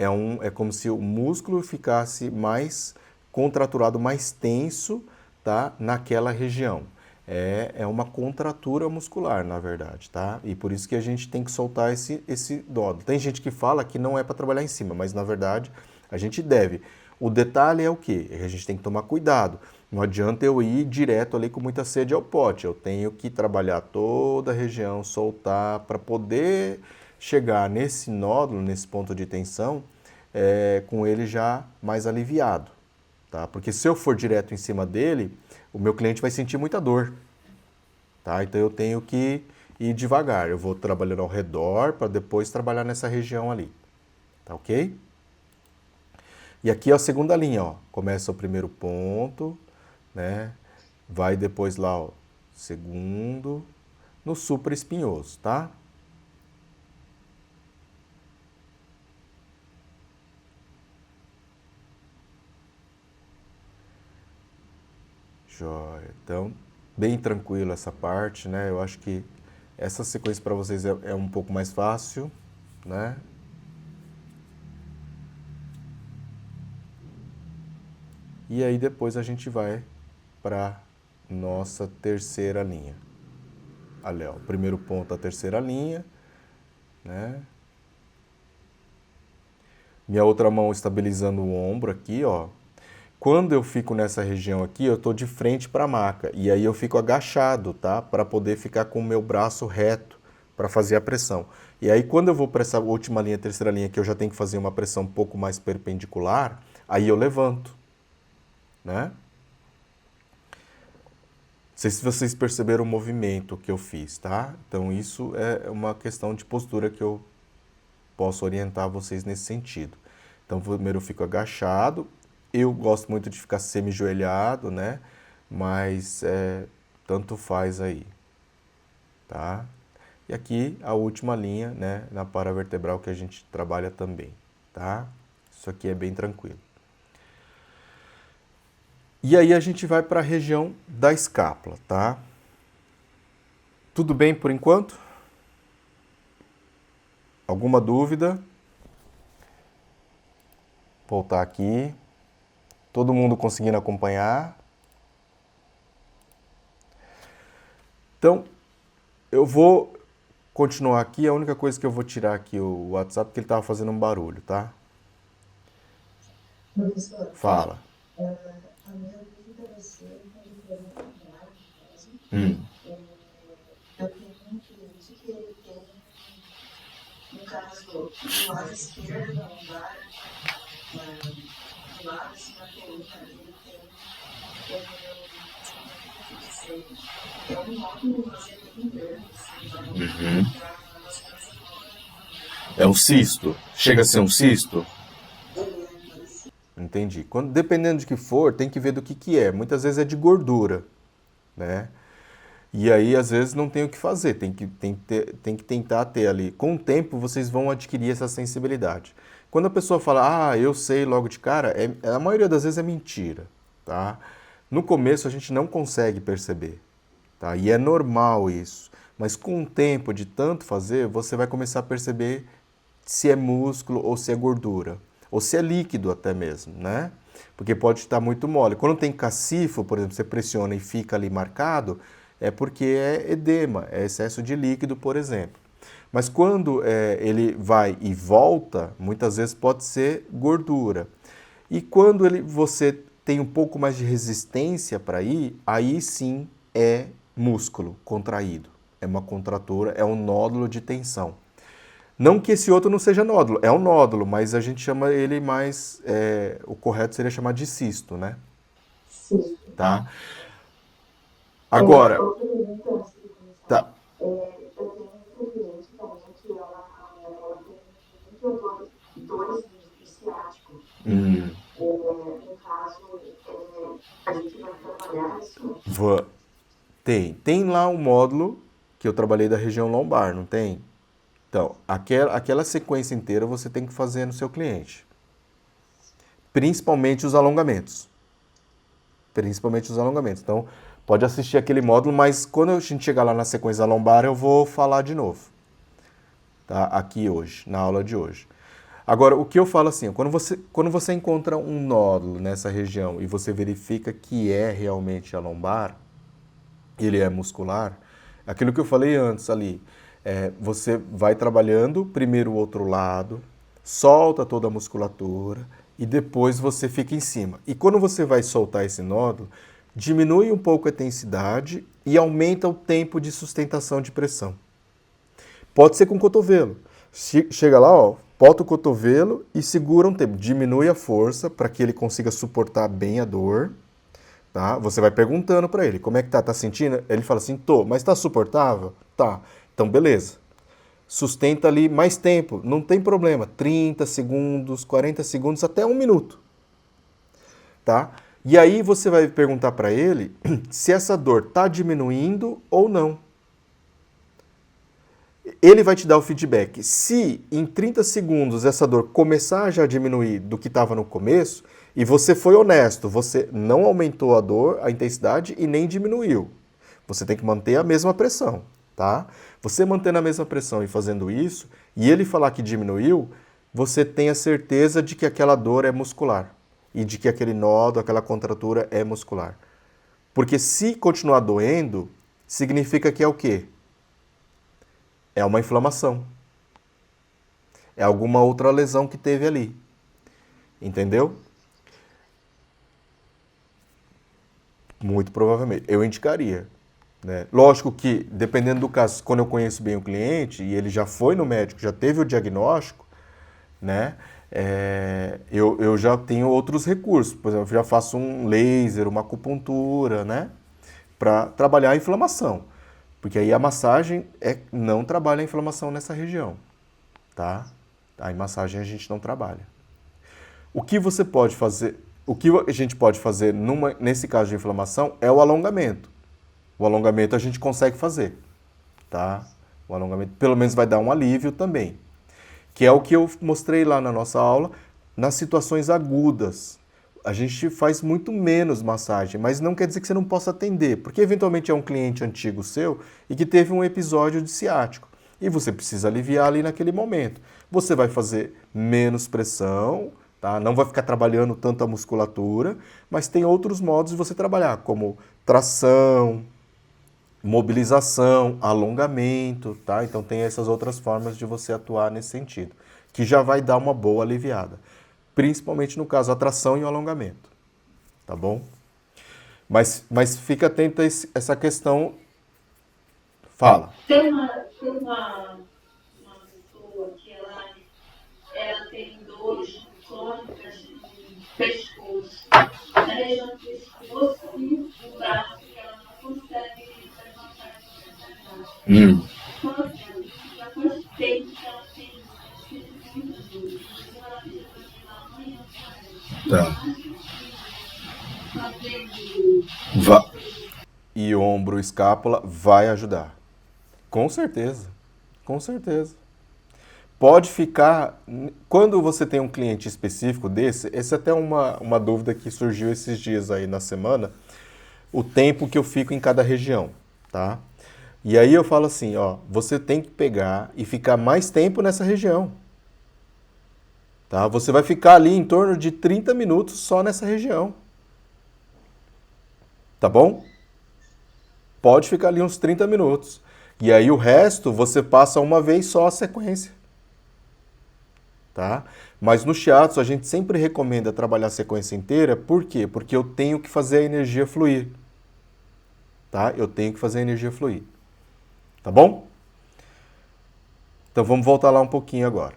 É como se o músculo ficasse mais contraturado, mais tenso, tá? Naquela região. É uma contratura muscular, na verdade, tá? E por isso que a gente tem que soltar esse nódulo. Tem gente que fala que não é para trabalhar em cima, mas na verdade a gente deve. O detalhe é o quê? A gente tem que tomar cuidado. Não adianta eu ir direto ali com muita sede ao pote. Eu tenho que trabalhar toda a região, soltar, para poder chegar nesse nódulo, nesse ponto de tensão, com ele já mais aliviado. Tá? Porque se eu for direto em cima dele, o meu cliente vai sentir muita dor. Tá? Então eu tenho que ir devagar. Eu vou trabalhando ao redor para depois trabalhar nessa região ali. Tá ok? E aqui é a segunda linha, ó. Começa o primeiro ponto, né? Vai depois lá, ó, segundo, no supraespinhoso, tá? Jóia. Então, bem tranquilo essa parte, né? Eu acho que essa sequência para vocês é um pouco mais fácil, né? E aí depois a gente vai para nossa terceira linha. Ali, ó, primeiro ponto da terceira linha, né? Minha outra mão estabilizando o ombro aqui, ó. Quando eu fico nessa região aqui, eu tô de frente para a maca e aí eu fico agachado, tá? Para poder ficar com o meu braço reto para fazer a pressão. E aí quando eu vou para essa última linha, terceira linha, que eu já tenho que fazer uma pressão um pouco mais perpendicular, aí eu levanto, né? Não sei se vocês perceberam o movimento que eu fiz, tá? Então isso é uma questão de postura que eu posso orientar vocês nesse sentido. Então primeiro eu fico agachado, eu gosto muito de ficar semi-joelhado, né? Mas tanto faz aí, tá? E aqui a última linha, né? Na paravertebral que a gente trabalha também, tá? Isso aqui é bem tranquilo. E aí a gente vai para a região da escápula, tá? Tudo bem por enquanto? Alguma dúvida? Voltar aqui. Todo mundo conseguindo acompanhar? Então, eu vou continuar aqui. A única coisa que eu vou tirar aqui o WhatsApp, porque ele estava fazendo um barulho, tá? Professor, Fala. a minha dúvida vai ser quando for no trabalho, eu tenho um cliente que ele tem, no caso, do lado esquerdo da lombar, do lado assim da coluna, ele tem, é um nódulo, mas é bem grande, assim, É um cisto? Chega a ser um cisto? Entendi. Dependendo de que for, tem que ver do que é. Muitas vezes é de gordura, né? E aí, às vezes, não tem o que fazer. Tem que tentar ter ali. Com o tempo, vocês vão adquirir essa sensibilidade. Quando a pessoa fala, eu sei logo de cara, a maioria das vezes é mentira, tá? No começo, a gente não consegue perceber, tá? E é normal isso. Mas com o tempo de tanto fazer, você vai começar a perceber se é músculo ou se é gordura. Ou se é líquido até mesmo, né? Porque pode estar muito mole. Quando tem cacifo, por exemplo, você pressiona e fica ali marcado, é porque é edema, é excesso de líquido, por exemplo. Mas quando ele vai e volta, muitas vezes pode ser gordura. E quando você tem um pouco mais de resistência para ir, aí sim é músculo contraído. É uma contratura, é um nódulo de tensão. Não que esse outro não seja nódulo, é um nódulo, mas a gente chama ele mais. O correto seria chamar de cisto, né? Sim. Tá? Agora. Outra pergunta antes de começar. Tá. Eu tenho uma cliente também que ela tem muitas dores do ciático. No caso, a gente vai trabalhar isso. Tem lá um módulo que eu trabalhei da região lombar, não tem? Então, aquela sequência inteira você tem que fazer no seu cliente. Principalmente os alongamentos. Então, pode assistir aquele módulo, mas quando a gente chegar lá na sequência lombar, eu vou falar de novo. Tá? Aqui hoje, na aula de hoje. Agora, o que eu falo assim, quando você encontra um nódulo nessa região e você verifica que é realmente a lombar, ele é muscular, aquilo que eu falei antes ali, você vai trabalhando primeiro o outro lado, solta toda a musculatura e depois você fica em cima. E quando você vai soltar esse nódulo, diminui um pouco a intensidade e aumenta o tempo de sustentação de pressão. Pode ser com o cotovelo. Chega lá, ó, bota o cotovelo e segura um tempo. Diminui a força para que ele consiga suportar bem a dor. Tá? Você vai perguntando para ele, como é que tá? Tá sentindo? Ele fala assim, tô, mas tá suportável? Tá. Então, beleza. Sustenta ali mais tempo, não tem problema. 30 segundos, 40 segundos, até 1 minuto. Tá? E aí você vai perguntar para ele se essa dor tá diminuindo ou não. Ele vai te dar o feedback. Se em 30 segundos essa dor começar já a diminuir do que estava no começo, e você foi honesto, você não aumentou a dor, a intensidade e nem diminuiu. Você tem que manter a mesma pressão, tá? Você mantendo a mesma pressão e fazendo isso, e ele falar que diminuiu, você tem a certeza de que aquela dor é muscular e de que aquele nódulo, aquela contratura é muscular. Porque se continuar doendo, significa que é o quê? É uma inflamação. É alguma outra lesão que teve ali. Entendeu? Muito provavelmente. Eu indicaria. Né? Lógico que, dependendo do caso, quando eu conheço bem o cliente e ele já foi no médico, já teve o diagnóstico, né? Eu já tenho outros recursos. Por exemplo, eu já faço um laser, uma acupuntura, né? Para trabalhar a inflamação. Porque aí a massagem não trabalha a inflamação nessa região. Tá? A massagem a gente não trabalha. O que você pode fazer, o que a gente pode fazer nesse caso de inflamação é o alongamento. O alongamento a gente consegue fazer, tá? O alongamento pelo menos vai dar um alívio também, que é o que eu mostrei lá na nossa aula, nas situações agudas. A gente faz muito menos massagem, mas não quer dizer que você não possa atender, porque eventualmente é um cliente antigo seu e que teve um episódio de ciático e você precisa aliviar ali naquele momento. Você vai fazer menos pressão, tá? Não vai ficar trabalhando tanto a musculatura, mas tem outros modos de você trabalhar, como tração, mobilização, alongamento, tá? Então tem essas outras formas de você atuar nesse sentido, que já vai dar uma boa aliviada. Principalmente no caso, a tração e o alongamento, tá bom? Mas fica atento a essa questão. Fala. Tem uma pessoa que ela tem dores crônicas no pescoço, na região do pescoço e do braço, que ela não consegue levantar e trabalhar. Então, assim, já faz tempo que ela tem muita dor. Ela precisa pela manhã, Tá. E ombro, escápula vai ajudar. Com certeza. Com certeza. Pode ficar... Quando você tem um cliente específico desse, essa é até uma dúvida que surgiu esses dias aí na semana, o tempo que eu fico em cada região. tá? E aí eu falo assim, ó, você tem que pegar e ficar mais tempo nessa região. Tá? Você vai ficar ali em torno de 30 minutos só nessa região. Tá bom? Pode ficar ali uns 30 minutos. E aí o resto você passa uma vez só a sequência. Tá? Mas no shiatsu a gente sempre recomenda trabalhar a sequência inteira. Por quê? Porque eu tenho que fazer a energia fluir. Tá? Eu tenho que fazer a energia fluir. Tá bom? Então vamos voltar lá um pouquinho agora.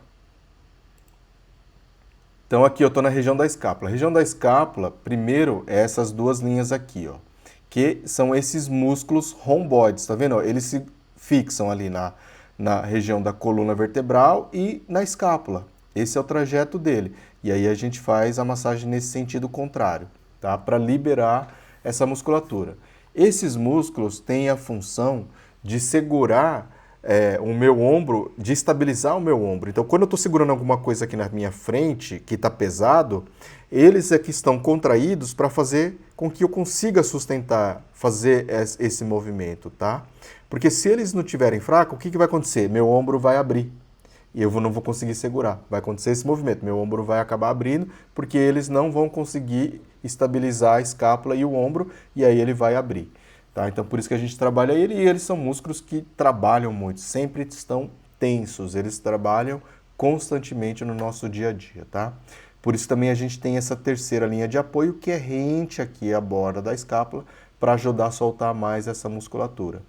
Então aqui eu estou na região da escápula. A região da escápula, primeiro, é essas duas linhas aqui, ó, que são esses músculos romboides, tá vendo? Eles se fixam ali na região da coluna vertebral e na escápula. Esse é o trajeto dele. E aí a gente faz a massagem nesse sentido contrário, tá? Para liberar essa musculatura. Esses músculos têm a função de segurar o meu ombro, de estabilizar o meu ombro. Então, quando eu estou segurando alguma coisa aqui na minha frente, que está pesado, eles aqui estão contraídos para fazer com que eu consiga sustentar, fazer esse movimento, tá? Porque se eles não estiverem fracos, o que vai acontecer? Meu ombro vai abrir e eu não vou conseguir segurar. Vai acontecer esse movimento, meu ombro vai acabar abrindo, porque eles não vão conseguir estabilizar a escápula e o ombro, e aí ele vai abrir. Tá? Então, por isso que a gente trabalha ele, e eles são músculos que trabalham muito, sempre estão tensos, eles trabalham constantemente no nosso dia a dia, tá? Por isso também a gente tem essa terceira linha de apoio, que é rente aqui à borda da escápula, para ajudar a soltar mais essa musculatura.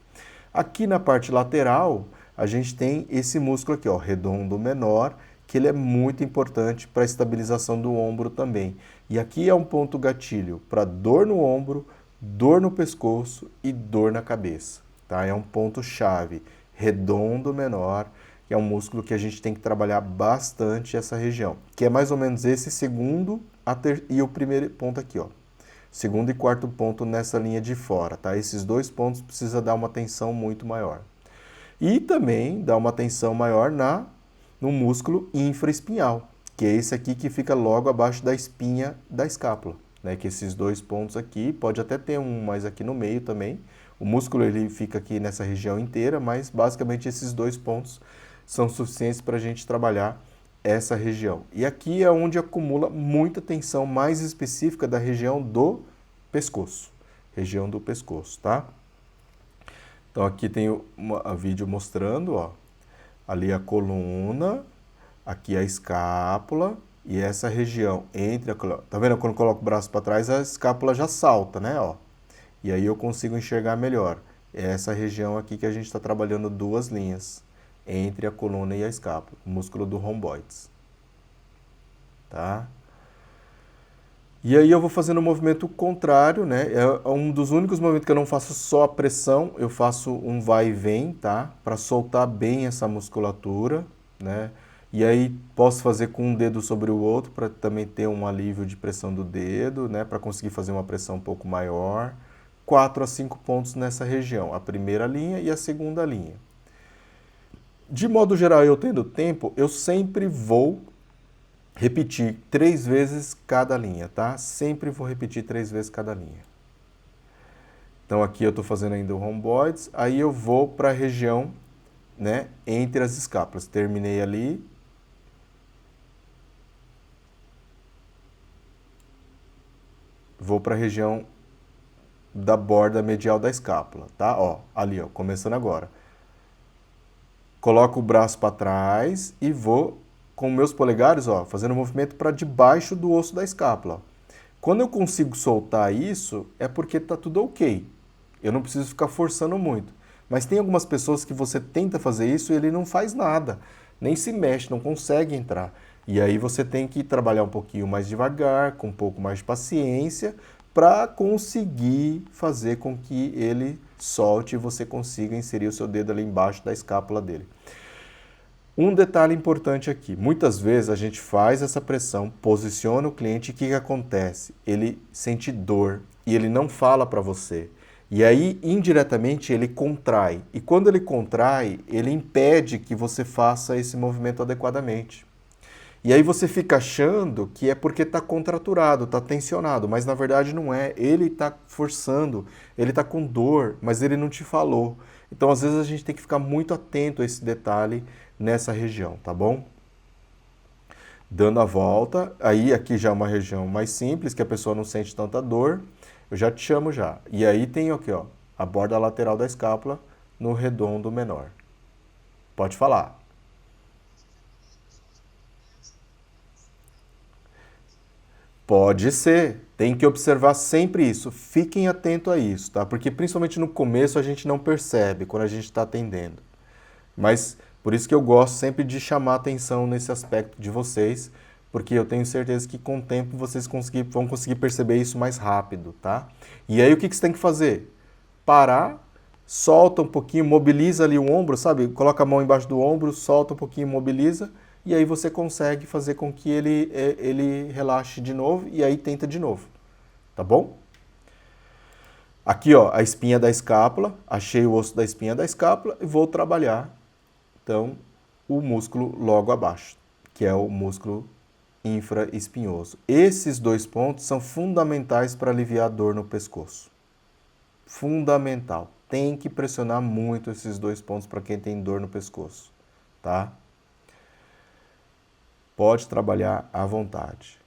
Aqui na parte lateral, a gente tem esse músculo aqui, ó, redondo menor, que ele é muito importante para a estabilização do ombro também. E aqui é um ponto gatilho para dor no ombro, dor no pescoço e dor na cabeça, tá? É um ponto chave, redondo menor, que é um músculo que a gente tem que trabalhar bastante essa região, que é mais ou menos esse segundo e o primeiro ponto aqui, ó. Segundo e quarto ponto nessa linha de fora, tá? Esses dois pontos precisa dar uma tensão muito maior. E também dá uma tensão maior no músculo infraespinhal, que é esse aqui que fica logo abaixo da espinha da escápula. Né, que esses dois pontos aqui, pode até ter um mais aqui no meio também. O músculo ele fica aqui nessa região inteira, mas basicamente esses dois pontos são suficientes para a gente trabalhar essa região. E aqui é onde acumula muita tensão mais específica da região do pescoço. Região do pescoço, tá? Então aqui tem um vídeo mostrando, ó, ali a coluna, aqui a escápula. E essa região entre a coluna, tá vendo? Quando eu coloco o braço para trás, a escápula já salta, né? Ó. E aí eu consigo enxergar melhor. É essa região aqui que a gente está trabalhando duas linhas entre a coluna e a escápula, o músculo do romboides. Tá? E aí eu vou fazendo o movimento contrário, né? É um dos únicos movimentos que eu não faço só a pressão, eu faço um vai e vem, tá? Para soltar bem essa musculatura, né? E aí posso fazer com um dedo sobre o outro para também ter um alívio de pressão do dedo, né? Para conseguir fazer uma pressão um pouco maior. 4 a 5 pontos nessa região, a primeira linha e a segunda linha. De modo geral, eu tendo tempo, eu sempre vou repetir 3 vezes cada linha, tá? Sempre vou repetir 3 vezes cada linha. Então aqui eu estou fazendo ainda o romboides, aí eu vou para a região, né, entre as escápulas. Terminei ali. Vou para a região da borda medial da escápula, tá? Ó, ali, ó, começando agora. Coloco o braço para trás e vou com meus polegares, ó, fazendo um movimento para debaixo do osso da escápula. Quando eu consigo soltar isso, é porque tá tudo ok. Eu não preciso ficar forçando muito. Mas tem algumas pessoas que você tenta fazer isso e ele não faz nada, nem se mexe, não consegue entrar. E aí você tem que trabalhar um pouquinho mais devagar, com um pouco mais de paciência, para conseguir fazer com que ele solte e você consiga inserir o seu dedo ali embaixo da escápula dele. Um detalhe importante aqui, muitas vezes a gente faz essa pressão, posiciona o cliente e o que acontece? Ele sente dor e ele não fala para você. E aí, indiretamente, ele contrai. E quando ele contrai, ele impede que você faça esse movimento adequadamente. E aí você fica achando que é porque está contraturado, está tensionado, mas na verdade não é. Ele está forçando, ele está com dor, mas ele não te falou. Então às vezes a gente tem que ficar muito atento a esse detalhe nessa região, tá bom? Dando a volta, aí aqui já é uma região mais simples, que a pessoa não sente tanta dor, eu já te chamo já. E aí tem aqui, ó, a borda lateral da escápula no redondo menor. Pode falar. Pode ser, tem que observar sempre isso. Fiquem atentos a isso, tá? Porque principalmente no começo a gente não percebe quando a gente está atendendo. Mas por isso que eu gosto sempre de chamar atenção nesse aspecto de vocês, porque eu tenho certeza que com o tempo vocês vão conseguir perceber isso mais rápido, tá? E aí o que você tem que fazer? Parar, solta um pouquinho, mobiliza ali o ombro, sabe? Coloca a mão embaixo do ombro, solta um pouquinho, mobiliza, e aí você consegue fazer com que ele relaxe de novo e aí tenta de novo, tá bom? Aqui, ó, a espinha da escápula, achei o osso da espinha da escápula e vou trabalhar, então, o músculo logo abaixo, que é o músculo infraespinhoso. Esses dois pontos são fundamentais para aliviar a dor no pescoço. Fundamental. Tem que pressionar muito esses dois pontos para quem tem dor no pescoço, tá? Pode trabalhar à vontade.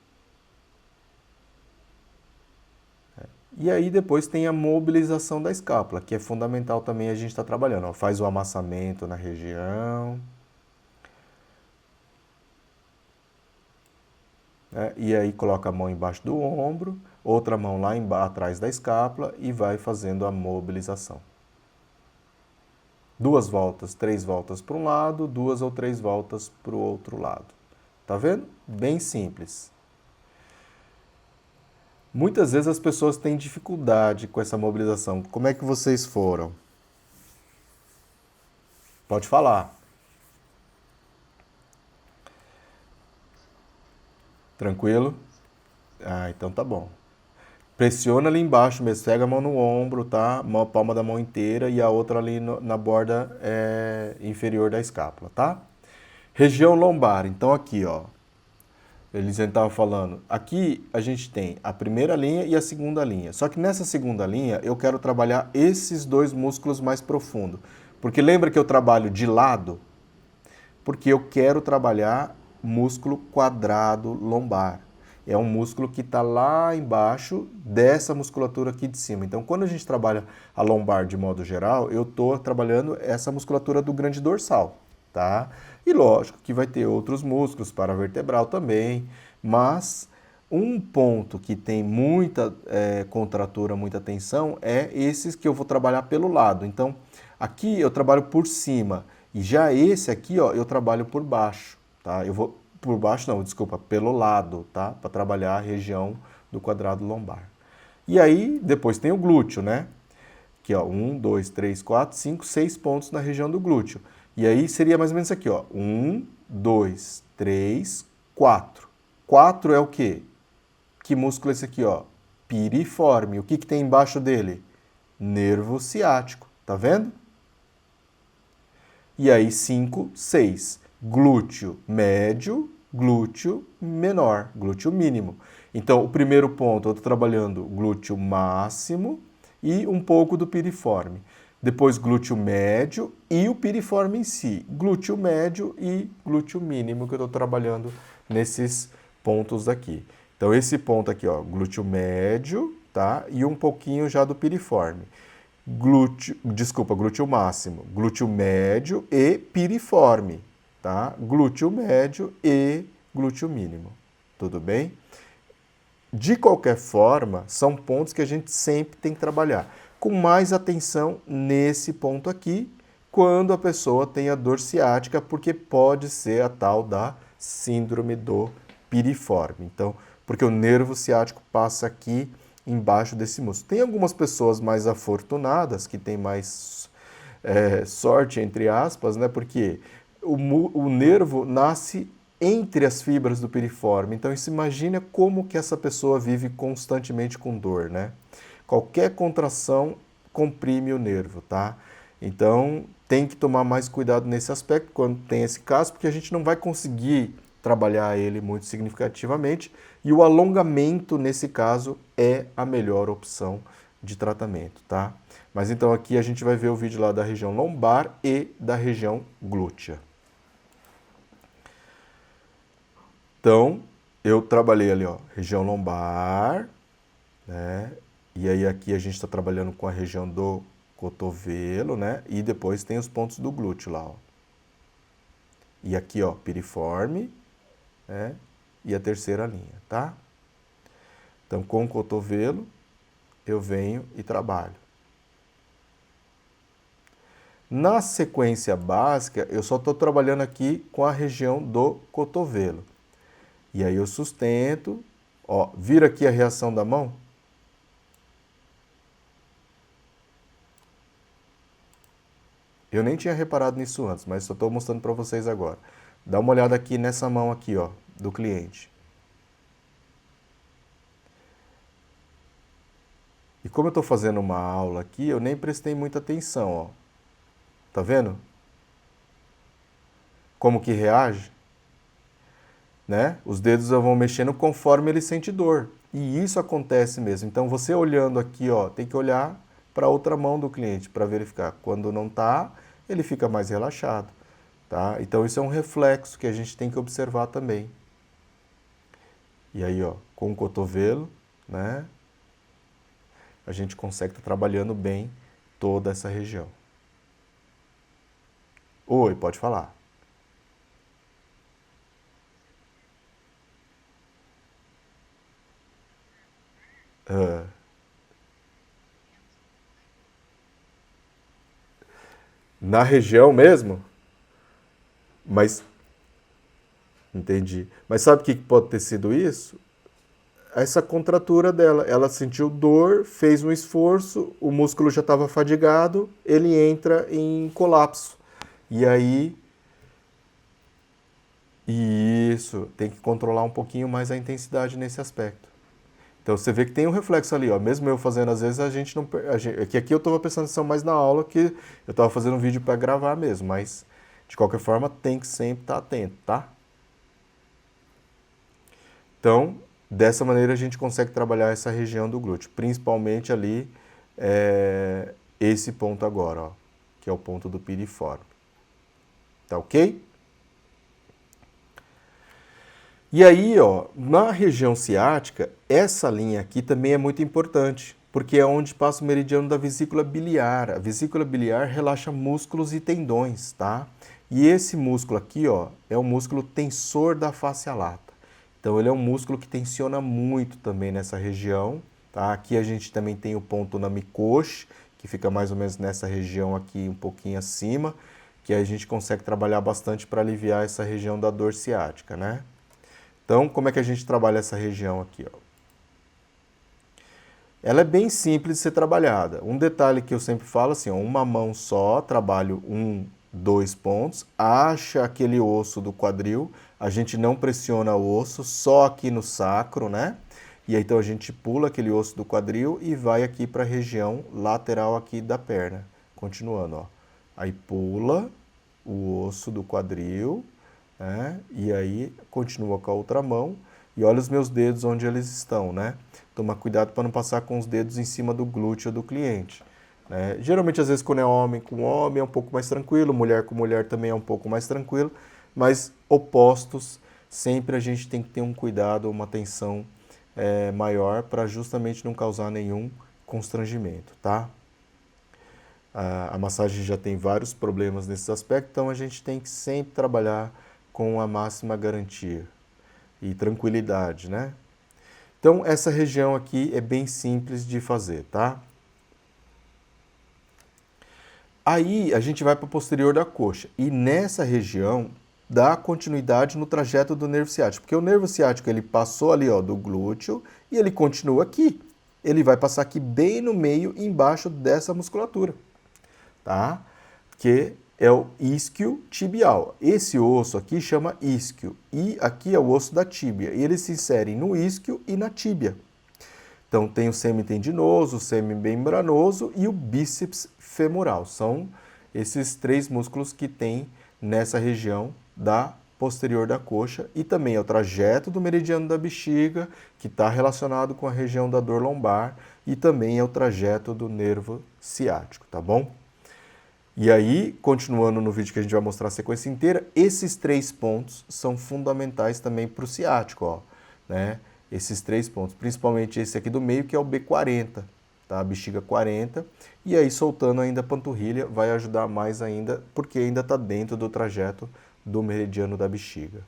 E aí depois tem a mobilização da escápula, que é fundamental também a gente estar trabalhando. Ó, faz o amassamento na região. E aí coloca a mão embaixo do ombro, outra mão lá atrás da escápula e vai fazendo a mobilização. 2 voltas, 3 voltas para um lado, 2 ou 3 voltas para o outro lado. Tá vendo? Bem simples. Muitas vezes as pessoas têm dificuldade com essa mobilização. Como é que vocês foram? Pode falar. Tranquilo? Ah, então tá bom. Pressiona ali embaixo mesmo, pega a mão no ombro, tá? A palma da mão inteira e a outra ali na borda inferior da escápula, tá? Região lombar, então aqui, ó. Eles estavam falando, aqui a gente tem a primeira linha e a segunda linha. Só que nessa segunda linha eu quero trabalhar esses dois músculos mais profundos. Porque lembra que eu trabalho de lado? Porque eu quero trabalhar músculo quadrado lombar. É um músculo que está lá embaixo dessa musculatura aqui de cima. Então, quando a gente trabalha a lombar de modo geral, eu estou trabalhando essa musculatura do grande dorsal, tá? E lógico que vai ter outros músculos, paravertebral também, mas um ponto que tem muita contratura, muita tensão, é esses que eu vou trabalhar pelo lado. Então, aqui eu trabalho por cima, e já esse aqui, ó, eu trabalho por baixo, tá? Eu vou por baixo não, desculpa, pelo lado, tá? Para trabalhar a região do quadrado lombar. E aí, depois tem o glúteo, né? Aqui, ó, 1, 2, 3, 4, 5, 6 pontos na região do glúteo. E aí seria mais ou menos aqui, ó. 1, 2, 3, 4. 4 é o quê? Que músculo é esse aqui, ó? Piriforme. O que tem embaixo dele? Nervo ciático. Tá vendo? E aí 5, 6. Glúteo médio, glúteo menor, glúteo mínimo. Então, o primeiro ponto, eu estou trabalhando glúteo máximo e um pouco do piriforme. Depois glúteo médio e o piriforme em si. Glúteo médio e glúteo mínimo que eu estou trabalhando nesses pontos aqui. Então esse ponto aqui, ó, glúteo médio, tá? E um pouquinho já do piriforme. Glúteo máximo, glúteo médio e piriforme, tá? Glúteo médio e glúteo mínimo. Tudo bem? De qualquer forma, são pontos que a gente sempre tem que trabalhar com mais atenção nesse ponto aqui, quando a pessoa tem a dor ciática, porque pode ser a tal da síndrome do piriforme. Então, porque o nervo ciático passa aqui embaixo desse músculo. Tem algumas pessoas mais afortunadas, que têm mais sorte, entre aspas, né? Porque o nervo nasce entre as fibras do piriforme. Então, você imagina como que essa pessoa vive constantemente com dor, né? Qualquer contração comprime o nervo, tá? Então, tem que tomar mais cuidado nesse aspecto quando tem esse caso, porque a gente não vai conseguir trabalhar ele muito significativamente. E o alongamento, nesse caso, é a melhor opção de tratamento, tá? Mas então aqui a gente vai ver o vídeo lá da região lombar e da região glútea. Então, eu trabalhei ali, ó, região lombar, né? E aí aqui a gente está trabalhando com a região do cotovelo, né? E depois tem os pontos do glúteo lá, ó. E aqui, ó, piriforme, né? E a terceira linha, tá? Então, com o cotovelo, eu venho e trabalho. Na sequência básica, eu só estou trabalhando aqui com a região do cotovelo. E aí eu sustento, ó, vira aqui a reação da mão. Eu nem tinha reparado nisso antes, mas só estou mostrando para vocês agora. Dá uma olhada aqui nessa mão aqui, ó, do cliente. E como eu estou fazendo uma aula aqui, eu nem prestei muita atenção, ó. Tá vendo? Como que reage? Né? Os dedos vão mexendo conforme ele sente dor. E isso acontece mesmo. Então, você olhando aqui, ó, tem que olhar para a outra mão do cliente para verificar. Quando não tá, ele fica mais relaxado, tá? Então, isso é um reflexo que a gente tem que observar também. E aí, ó, com o cotovelo, né? A gente consegue estar trabalhando bem toda essa região. Oi, pode falar. Na região mesmo? Mas, entendi. Mas sabe o que pode ter sido isso? Essa contratura dela. Ela sentiu dor, fez um esforço, o músculo já estava fadigado, ele entra em colapso. E aí, isso, tem que controlar um pouquinho mais a intensidade nesse aspecto. Então você vê que tem um reflexo ali, ó. Mesmo eu fazendo, às vezes a gente não. Aqui eu estava prestando atenção mais na aula, que eu estava fazendo um vídeo para gravar mesmo, mas de qualquer forma tem que sempre estar atento, tá? Então, dessa maneira a gente consegue trabalhar essa região do glúteo, principalmente ali esse ponto agora, ó, que é o ponto do piriforme. Tá ok? E aí, ó, na região ciática, essa linha aqui também é muito importante, porque é onde passa o meridiano da vesícula biliar. A vesícula biliar relaxa músculos e tendões, tá? E esse músculo aqui, ó, é o músculo tensor da face lata. Então, ele é um músculo que tensiona muito também nessa região, tá? Aqui a gente também tem o ponto namicoche, que fica mais ou menos nessa região aqui, um pouquinho acima, que a gente consegue trabalhar bastante para aliviar essa região da dor ciática, né? Então, como é que a gente trabalha essa região aqui, ó? Ela é bem simples de ser trabalhada. Um detalhe que eu sempre falo assim, ó, uma mão só, trabalho 1, 2 pontos, acha aquele osso do quadril, a gente não pressiona o osso, só aqui no sacro, né? E aí, então a gente pula aquele osso do quadril e vai aqui para a região lateral aqui da perna. Continuando, ó. Aí pula o osso do quadril, né? E aí continua com a outra mão e olha os meus dedos onde eles estão, né? Toma cuidado para não passar com os dedos em cima do glúteo do cliente, né? Geralmente, às vezes, quando é homem com homem é um pouco mais tranquilo, mulher com mulher também é um pouco mais tranquilo, mas opostos, sempre a gente tem que ter um cuidado, uma atenção maior para justamente não causar nenhum constrangimento, tá? A massagem já tem vários problemas nesse aspecto, então a gente tem que sempre trabalhar com a máxima garantia e tranquilidade, né? Então, essa região aqui é bem simples de fazer, tá? Aí, a gente vai para o posterior da coxa. E nessa região, dá continuidade no trajeto do nervo ciático. Porque o nervo ciático, ele passou ali, ó, do glúteo e ele continua aqui. Ele vai passar aqui bem no meio, embaixo dessa musculatura, tá? Que é o isquio tibial. Esse osso aqui chama isquio e aqui é o osso da tíbia. E eles se inserem no isquio e na tíbia. Então tem o semitendinoso, o semimembranoso e o bíceps femoral. São esses 3 músculos que tem nessa região da posterior da coxa e também é o trajeto do meridiano da bexiga, que está relacionado com a região da dor lombar e também é o trajeto do nervo ciático, tá bom? E aí, continuando no vídeo que a gente vai mostrar a sequência inteira, esses 3 pontos são fundamentais também para o ciático, ó, né? Esses 3 pontos, principalmente esse aqui do meio, que é o B40, tá? A bexiga 40, e aí soltando ainda a panturrilha vai ajudar mais ainda, porque ainda está dentro do trajeto do meridiano da bexiga.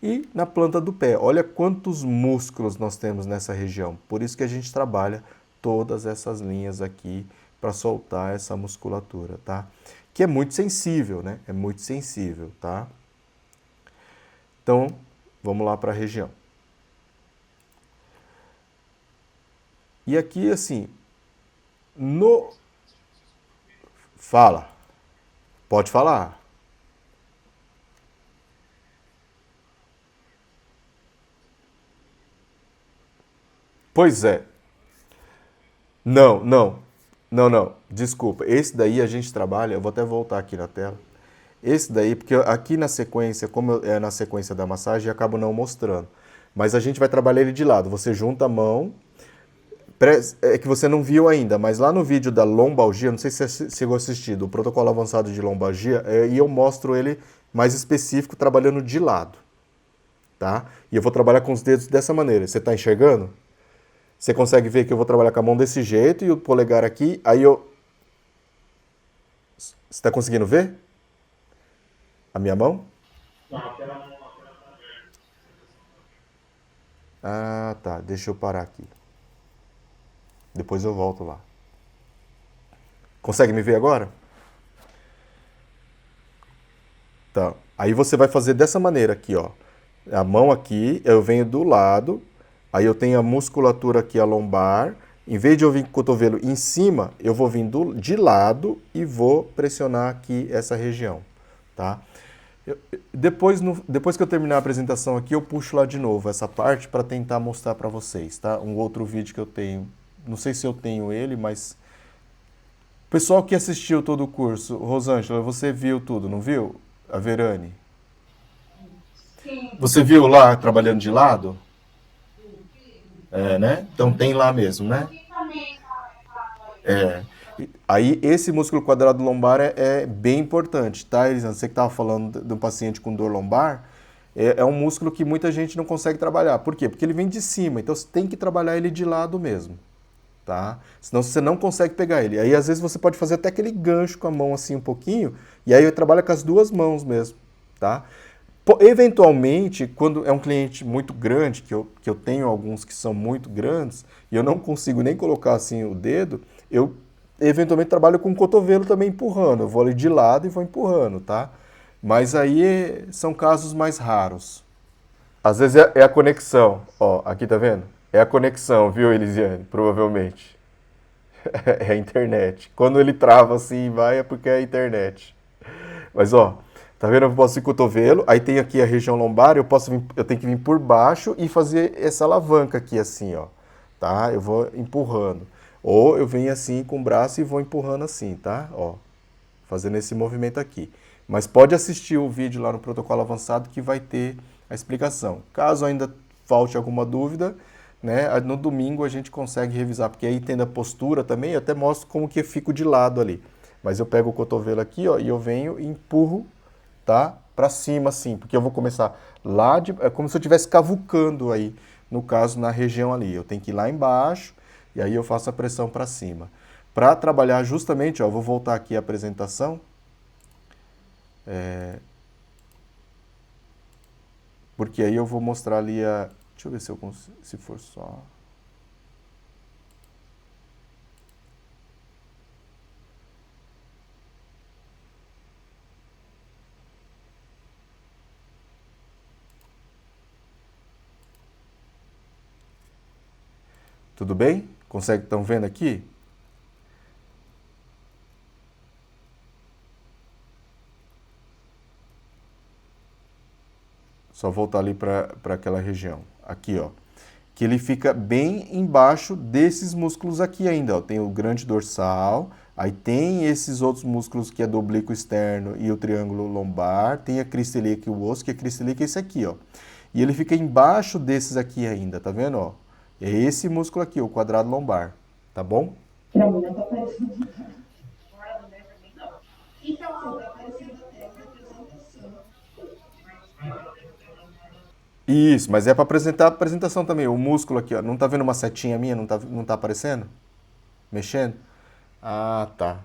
E na planta do pé, olha quantos músculos nós temos nessa região, por isso que a gente trabalha todas essas linhas aqui, para soltar essa musculatura, tá? Que é muito sensível, né? É muito sensível, tá? Então, vamos lá para a região. E aqui, assim, no... Fala. Pode falar. Pois é. Não. Desculpa. Esse daí a gente trabalha, eu vou até voltar aqui na tela. Esse daí, porque aqui na sequência, como é na sequência da massagem, eu acabo não mostrando. Mas a gente vai trabalhar ele de lado. Você junta a mão, é que você não viu ainda, mas lá no vídeo da lombalgia, não sei se você chegou a assistir, do protocolo avançado de lombalgia, e eu mostro ele mais específico, trabalhando de lado, tá? E eu vou trabalhar com os dedos dessa maneira. Você está enxergando? Você consegue ver que eu vou trabalhar com a mão desse jeito e o polegar aqui, aí eu... Você está conseguindo ver? A minha mão? Ah, tá. Deixa eu parar aqui. Depois eu volto lá. Consegue me ver agora? Tá. Aí você vai fazer dessa maneira aqui, ó. A mão aqui, eu venho do lado, aí eu tenho a musculatura aqui, a lombar. Em vez de eu vir com o cotovelo em cima, eu vou vir de lado e vou pressionar aqui essa região, tá? Depois que eu terminar a apresentação aqui, eu puxo lá de novo essa parte para tentar mostrar para vocês, tá? Um outro vídeo que eu tenho, não sei se eu tenho ele, mas... Pessoal que assistiu todo o curso, Rosângela, você viu tudo, não viu? A Verane? Sim. Você viu lá trabalhando de lado? É, né? Então tem lá mesmo, né? É. Aí esse músculo quadrado lombar é bem importante, tá, Elisandro? Você que estava falando de um paciente com dor lombar, é um músculo que muita gente não consegue trabalhar. Por quê? Porque ele vem de cima, então você tem que trabalhar ele de lado mesmo, tá? Senão você não consegue pegar ele. Aí às vezes você pode fazer até aquele gancho com a mão assim um pouquinho, e aí eu trabalho com as duas mãos mesmo, tá? Eventualmente, quando é um cliente muito grande, que eu tenho alguns que são muito grandes, e eu não consigo nem colocar assim o dedo, eu eventualmente trabalho com o cotovelo também empurrando. Eu vou ali de lado e vou empurrando, tá? Mas aí são casos mais raros. Às vezes é a conexão. Ó, aqui tá vendo? É a conexão, viu, Elisiane? Provavelmente. É a internet. Quando ele trava assim e vai, é porque é a internet. Mas ó, tá vendo? Eu posso ir com o cotovelo, aí tem aqui a região lombar, eu tenho que vir por baixo e fazer essa alavanca aqui assim, ó. Tá? Eu vou empurrando. Ou eu venho assim com o braço e vou empurrando assim, tá? Ó, fazendo esse movimento aqui. Mas pode assistir o vídeo lá no protocolo avançado que vai ter a explicação. Caso ainda falte alguma dúvida, né, no domingo a gente consegue revisar, porque aí tendo a postura também, eu até mostro como que eu fico de lado ali. Mas eu pego o cotovelo aqui, ó, e eu venho e empurro, tá? Pra cima assim, porque eu vou começar lá de... É como se eu estivesse cavucando aí, no caso, na região ali. Eu tenho que ir lá embaixo, e aí eu faço a pressão para cima. Para trabalhar justamente, ó, vou voltar aqui a apresentação. Porque aí eu vou mostrar ali a... Deixa eu ver se eu consigo, se for só... Tudo bem? Estão vendo aqui? Só voltar ali para aquela região. Aqui, ó. que ele fica bem embaixo desses músculos aqui ainda, ó. Tem o grande dorsal, aí tem esses outros músculos que é do oblíquo externo e o triângulo lombar, tem a crista ilíaca e o osso, que a crista ilíaca é esse aqui, ó. E ele fica embaixo desses aqui ainda, tá vendo, ó? É esse músculo aqui, o quadrado lombar, tá bom? Pra mim não tá aparecendo. Então, assim, tá aparecendo até a representação. Isso, mas é para apresentar a apresentação também. O músculo aqui, ó, não tá vendo uma setinha minha? Não tá aparecendo? Mexendo? Ah, tá.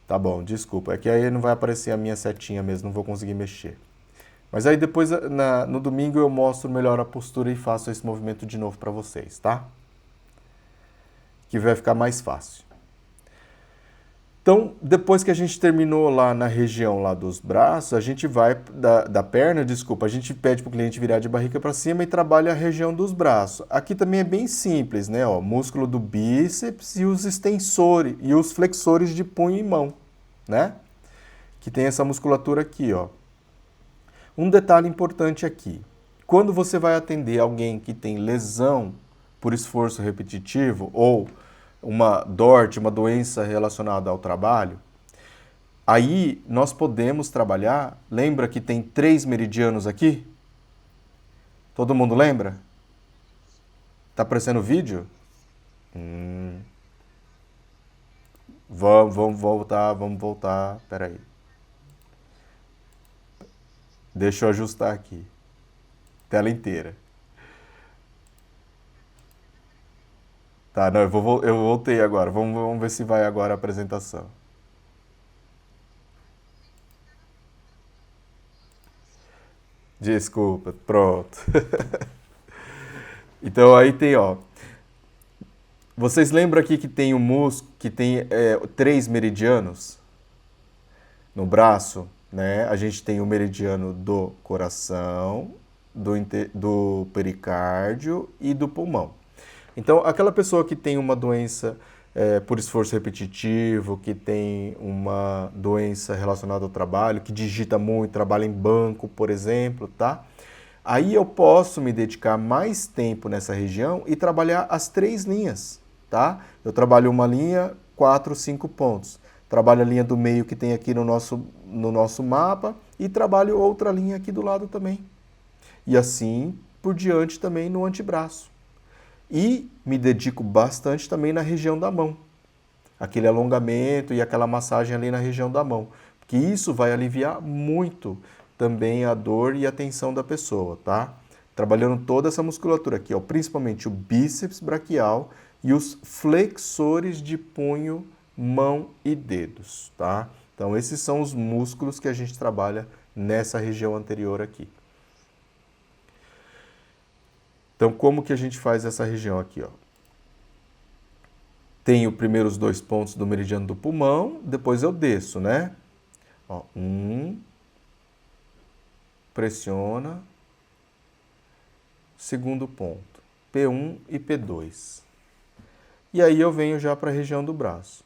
Tá bom, desculpa. É que aí não vai aparecer a minha setinha mesmo, não vou conseguir mexer. Mas aí depois, no domingo, eu mostro melhor a postura e faço esse movimento de novo para vocês, tá? Que vai ficar mais fácil. Então, depois que a gente terminou lá na região lá dos braços, a gente vai da perna, desculpa, a gente pede para o cliente virar de barriga para cima e trabalha a região dos braços. Aqui também é bem simples, né? Ó, músculo do bíceps e os extensores e os flexores de punho e mão, né? Que tem essa musculatura aqui, ó. Um detalhe importante aqui. Quando você vai atender alguém que tem lesão por esforço repetitivo ou uma DORT, uma doença relacionada ao trabalho, aí nós podemos trabalhar. Lembra que tem 3 meridianos aqui? Todo mundo lembra? Tá aparecendo o vídeo? Vamos voltar. Peraí. Deixa eu ajustar aqui. Tela inteira. Tá, não, eu voltei agora. Vamos ver se vai agora a apresentação. Desculpa, pronto. Então aí tem, ó. Vocês lembram aqui que tem o músculo, que tem 3 meridianos no braço, né? A gente tem o meridiano do coração, do pericárdio e do pulmão. Então, aquela pessoa que tem uma doença por esforço repetitivo, que tem uma doença relacionada ao trabalho, que digita muito, trabalha em banco, por exemplo, tá? Aí eu posso me dedicar mais tempo nessa região e trabalhar as 3 linhas, tá? Eu trabalho uma linha, 4, 5 pontos. Trabalho a linha do meio que tem aqui no nosso mapa e trabalho outra linha aqui do lado também. E assim por diante também no antebraço. E me dedico bastante também na região da mão. Aquele alongamento e aquela massagem ali na região da mão. Porque isso vai aliviar muito também a dor e a tensão da pessoa, tá? Trabalhando toda essa musculatura aqui, ó, principalmente o bíceps braquial e os flexores de punho, mão e dedos, tá? Então esses são os músculos que a gente trabalha nessa região anterior aqui. Então, como que a gente faz essa região aqui, ó? Tem os primeiros 2 pontos do meridiano do pulmão, depois eu desço, né? Ó, pressiona, segundo ponto, P1 e P2. E aí eu venho já para a região do braço.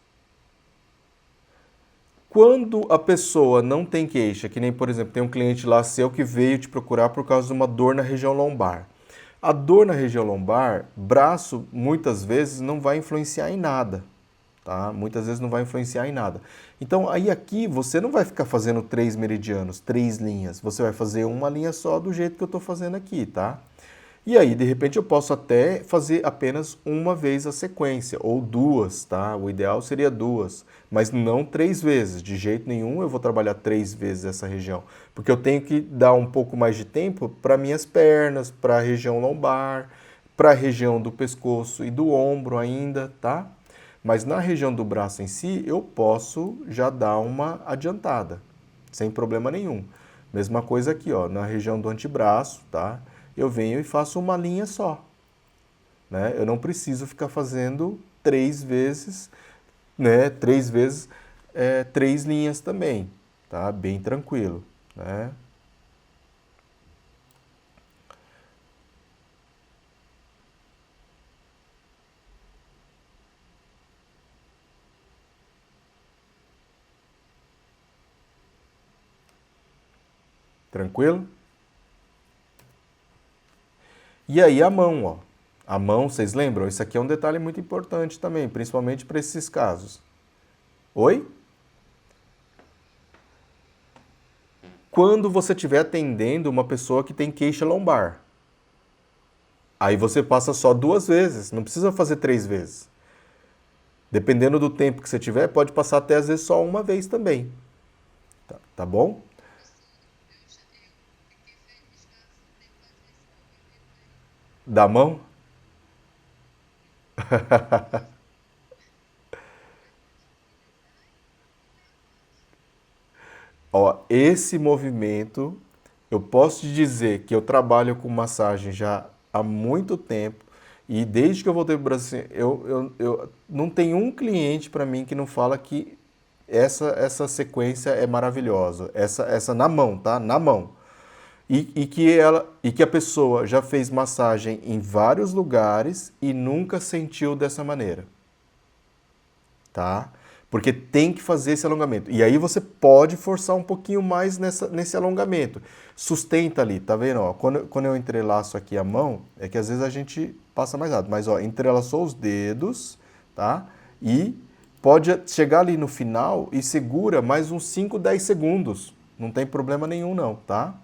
Quando a pessoa não tem queixa, que nem, por exemplo, tem um cliente lá seu que veio te procurar por causa de uma dor na região lombar. A dor na região lombar, braço, muitas vezes não vai influenciar em nada, tá? Muitas vezes não vai influenciar em nada. Então, aí aqui você não vai ficar fazendo 3 meridianos, 3 linhas. Você vai fazer uma linha só do jeito que eu estou fazendo aqui, tá? E aí, de repente, eu posso até fazer apenas uma vez a sequência, ou 2, tá? O ideal seria 2, mas não 3 vezes. De jeito nenhum eu vou trabalhar 3 vezes essa região, porque eu tenho que dar um pouco mais de tempo para minhas pernas, para a região lombar, para a região do pescoço e do ombro ainda, tá? Mas na região do braço em si, eu posso já dar uma adiantada, sem problema nenhum. Mesma coisa aqui, ó, na região do antebraço, tá? Eu venho e faço uma linha só, né? Eu não preciso ficar fazendo 3 vezes, né? 3 vezes 3 linhas também, tá? Bem tranquilo, né? Tranquilo? E aí a mão, ó. A mão, vocês lembram? Isso aqui é um detalhe muito importante também, principalmente para esses casos. Oi? Quando você estiver atendendo uma pessoa que tem queixa lombar. Aí você passa só 2 vezes, não precisa fazer 3 vezes. Dependendo do tempo que você tiver, pode passar até às vezes só uma vez também. Tá bom? Da mão? Ó, esse movimento, eu posso te dizer que eu trabalho com massagem já há muito tempo e desde que eu voltei para o Brasil, eu não tem um cliente para mim que não fala que essa sequência é maravilhosa. Essa na mão, tá? Na mão. E que a pessoa já fez massagem em vários lugares e nunca sentiu dessa maneira. Tá? Porque tem que fazer esse alongamento. E aí você pode forçar um pouquinho mais nesse alongamento. Sustenta ali, tá vendo? Ó, quando eu entrelaço aqui a mão, é que às vezes a gente passa mais rápido. Mas ó, entrelaçou os dedos, tá? E pode chegar ali no final e segura mais uns 5, 10 segundos. Não tem problema nenhum não, tá?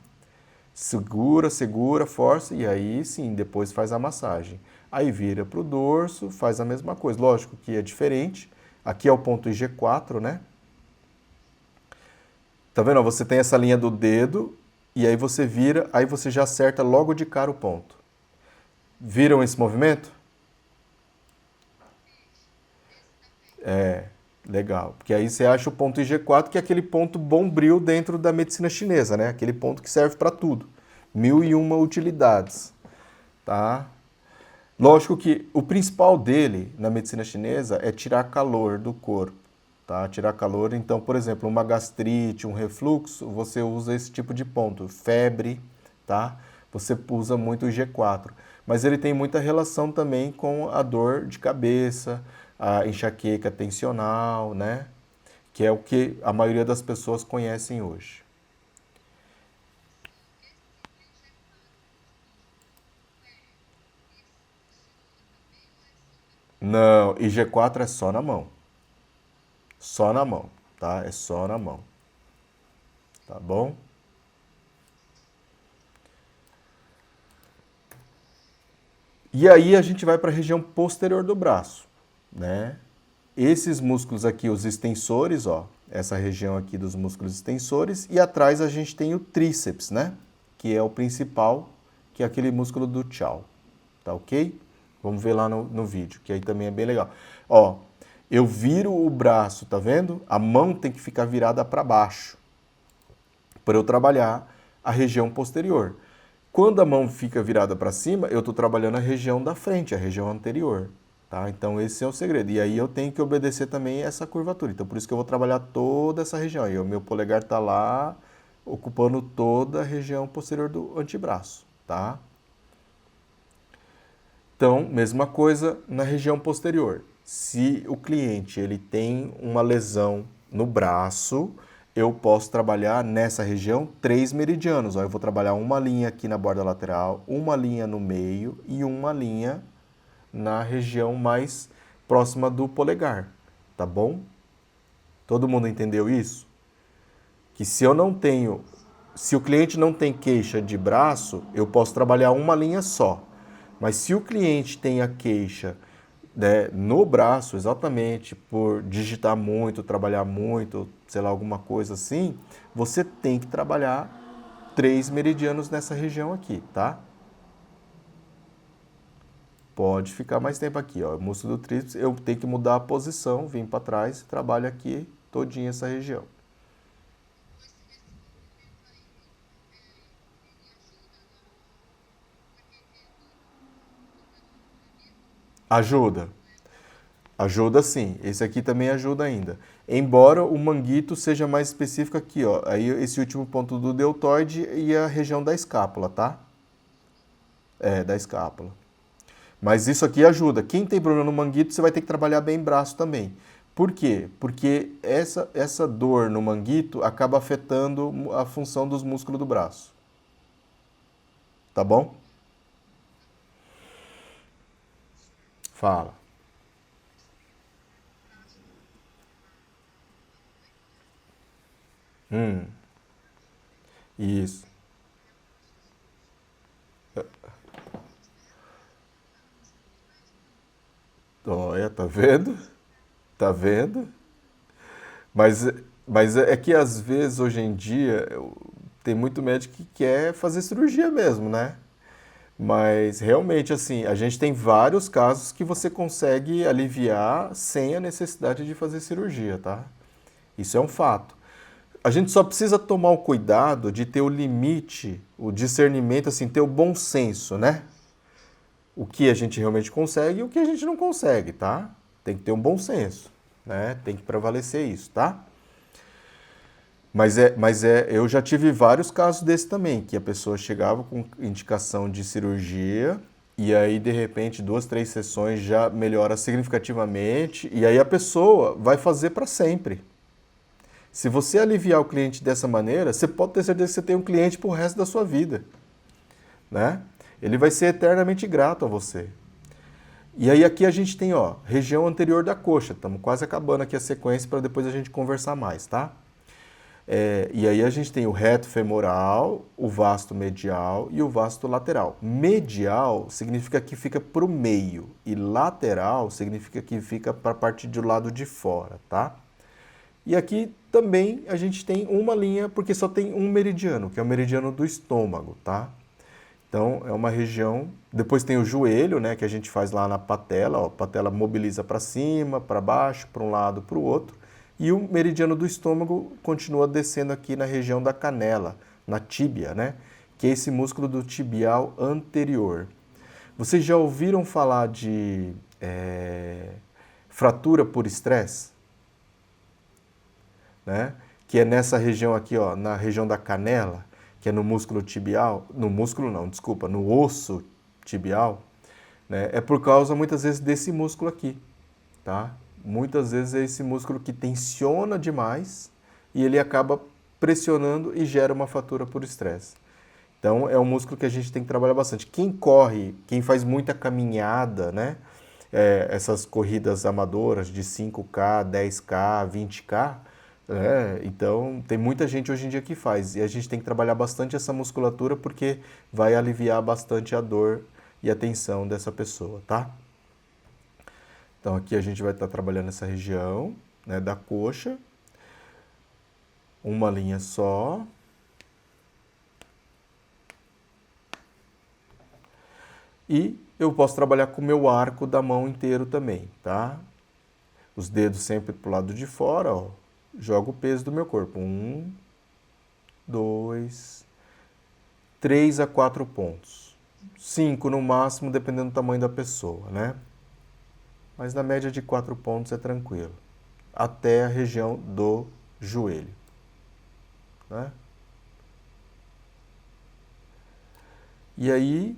Segura, segura, força e aí sim, depois faz a massagem. Aí vira para o dorso, faz a mesma coisa. Lógico que é diferente. Aqui é o ponto IG4, né? Tá vendo? Você tem essa linha do dedo e aí você vira, aí você já acerta logo de cara o ponto. Viram esse movimento? É, legal. Porque aí você acha o ponto IG4, que é aquele ponto bombril dentro da medicina chinesa, né? Aquele ponto que serve para tudo. 1001 utilidades, tá? Lógico que o principal dele na medicina chinesa é tirar calor do corpo, tá? Tirar calor, então, por exemplo, uma gastrite, um refluxo, você usa esse tipo de ponto. Febre, tá? Você usa muito o G4. Mas ele tem muita relação também com a dor de cabeça, a enxaqueca tensional, né? Que é o que a maioria das pessoas conhecem hoje. Não, e G4 é só na mão. Só na mão, tá? É só na mão. Tá bom? E aí a gente vai para a região posterior do braço, né? Esses músculos aqui, os extensores, ó, essa região aqui dos músculos extensores, e atrás a gente tem o tríceps, né? Que é o principal, que é aquele músculo do tchau, tá ok? Vamos ver lá no vídeo, que aí também é bem legal. Ó, eu viro o braço, tá vendo? A mão tem que ficar virada para baixo, para eu trabalhar a região posterior. Quando a mão fica virada para cima, eu estou trabalhando a região da frente, a região anterior. Tá? Então esse é o segredo. E aí eu tenho que obedecer também essa curvatura. Então por isso que eu vou trabalhar toda essa região. E o meu polegar está lá, ocupando toda a região posterior do antebraço. Tá? Então, mesma coisa na região posterior. Se o cliente ele tem uma lesão no braço, eu posso trabalhar nessa região 3 meridianos. Ó, eu vou trabalhar uma linha aqui na borda lateral, uma linha no meio e uma linha na região mais próxima do polegar. Tá bom? Todo mundo entendeu isso? Que se o cliente não tem queixa de braço, eu posso trabalhar uma linha só. Mas se o cliente tem a queixa, né, no braço, exatamente por digitar muito, trabalhar muito, sei lá, alguma coisa assim, você tem que trabalhar 3 meridianos nessa região aqui, tá? Pode ficar mais tempo aqui, ó. O músculo do tríceps, eu tenho que mudar a posição, vim para trás e trabalho aqui todinha essa região. Ajuda. Ajuda sim. Esse aqui também ajuda ainda. Embora o manguito seja mais específico aqui, ó. Aí esse último ponto do deltoide e a região da escápula, tá? É, da escápula. Mas isso aqui ajuda. Quem tem problema no manguito, você vai ter que trabalhar bem braço também. Por quê? Porque essa dor no manguito acaba afetando a função dos músculos do braço. Tá bom? Fala. Hum, isso. Olha, tá vendo? Tá vendo? Mas, mas é que às vezes, hoje em dia, tem muito médico que quer fazer cirurgia mesmo, né? Mas realmente, assim, a gente tem vários casos que você consegue aliviar sem a necessidade de fazer cirurgia, tá? Isso é um fato. A gente só precisa tomar o cuidado de ter o limite, o discernimento, assim, ter o bom senso, né? O que a gente realmente consegue e o que a gente não consegue, tá? Tem que ter um bom senso, né? Tem que prevalecer isso, tá? Eu já tive vários casos desse também, que a pessoa chegava com indicação de cirurgia e aí de repente 2, 3 sessões já melhora significativamente e aí a pessoa vai fazer para sempre. Se você aliviar o cliente dessa maneira, você pode ter certeza que você tem um cliente pro resto da sua vida, né? Ele vai ser eternamente grato a você. E aí aqui a gente tem, ó, região anterior da coxa. Estamos quase acabando aqui a sequência para depois a gente conversar mais, tá? E aí a gente tem o reto femoral, o vasto medial e o vasto lateral. Medial significa que fica para o meio e lateral significa que fica para a parte do lado de fora, tá? E aqui também a gente tem uma linha, porque só tem um meridiano, que é o meridiano do estômago, tá? Então é uma região. Depois tem o joelho, né, que a gente faz lá na patela, ó, a patela mobiliza para cima, para baixo, para um lado, para o outro. E o meridiano do estômago continua descendo aqui na região da canela, na tíbia, né? Que é esse músculo do tibial anterior. Vocês já ouviram falar de fratura por estresse? Né? Que é nessa região aqui, ó, na região da canela, que é no músculo tibial, no músculo não, desculpa, no osso tibial, né? É por causa muitas vezes desse músculo aqui, tá? Muitas vezes é esse músculo que tensiona demais e ele acaba pressionando e gera uma fratura por estresse. Então é um músculo que a gente tem que trabalhar bastante. Quem corre, quem faz muita caminhada, né? Essas corridas amadoras de 5K, 10K, 20K, então tem muita gente hoje em dia que faz e a gente tem que trabalhar bastante essa musculatura porque vai aliviar bastante a dor e a tensão dessa pessoa, tá? Então aqui a gente vai estar trabalhando essa região, né, da coxa, uma linha só. E eu posso trabalhar com o meu arco da mão inteiro também, tá? Os dedos sempre pro lado de fora, ó. Jogo o peso do meu corpo. 1, 2, 3 a 4 pontos. 5 no máximo, dependendo do tamanho da pessoa, né? Mas na média de 4 pontos é tranquilo. Até a região do joelho, né? E aí,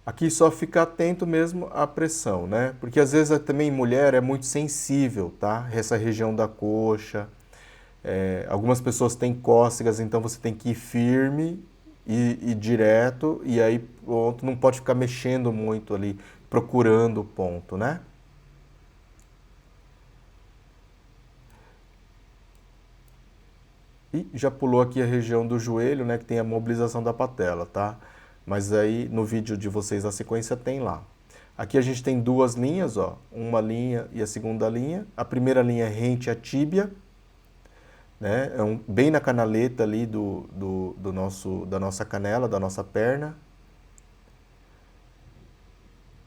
aqui só ficar atento mesmo à pressão, né? Porque às vezes também mulher é muito sensível, tá? Essa região da coxa. Algumas pessoas têm cócegas, então você tem que ir firme e direto, e aí pronto, não pode ficar mexendo muito ali, procurando o ponto, né? E já pulou aqui a região do joelho, né, que tem a mobilização da patela, tá? Mas aí no vídeo de vocês a sequência tem lá. Aqui a gente tem duas linhas, ó, uma linha e a segunda linha. A primeira linha é rente à tíbia, né? Bem na canaleta ali da nossa canela, da nossa perna.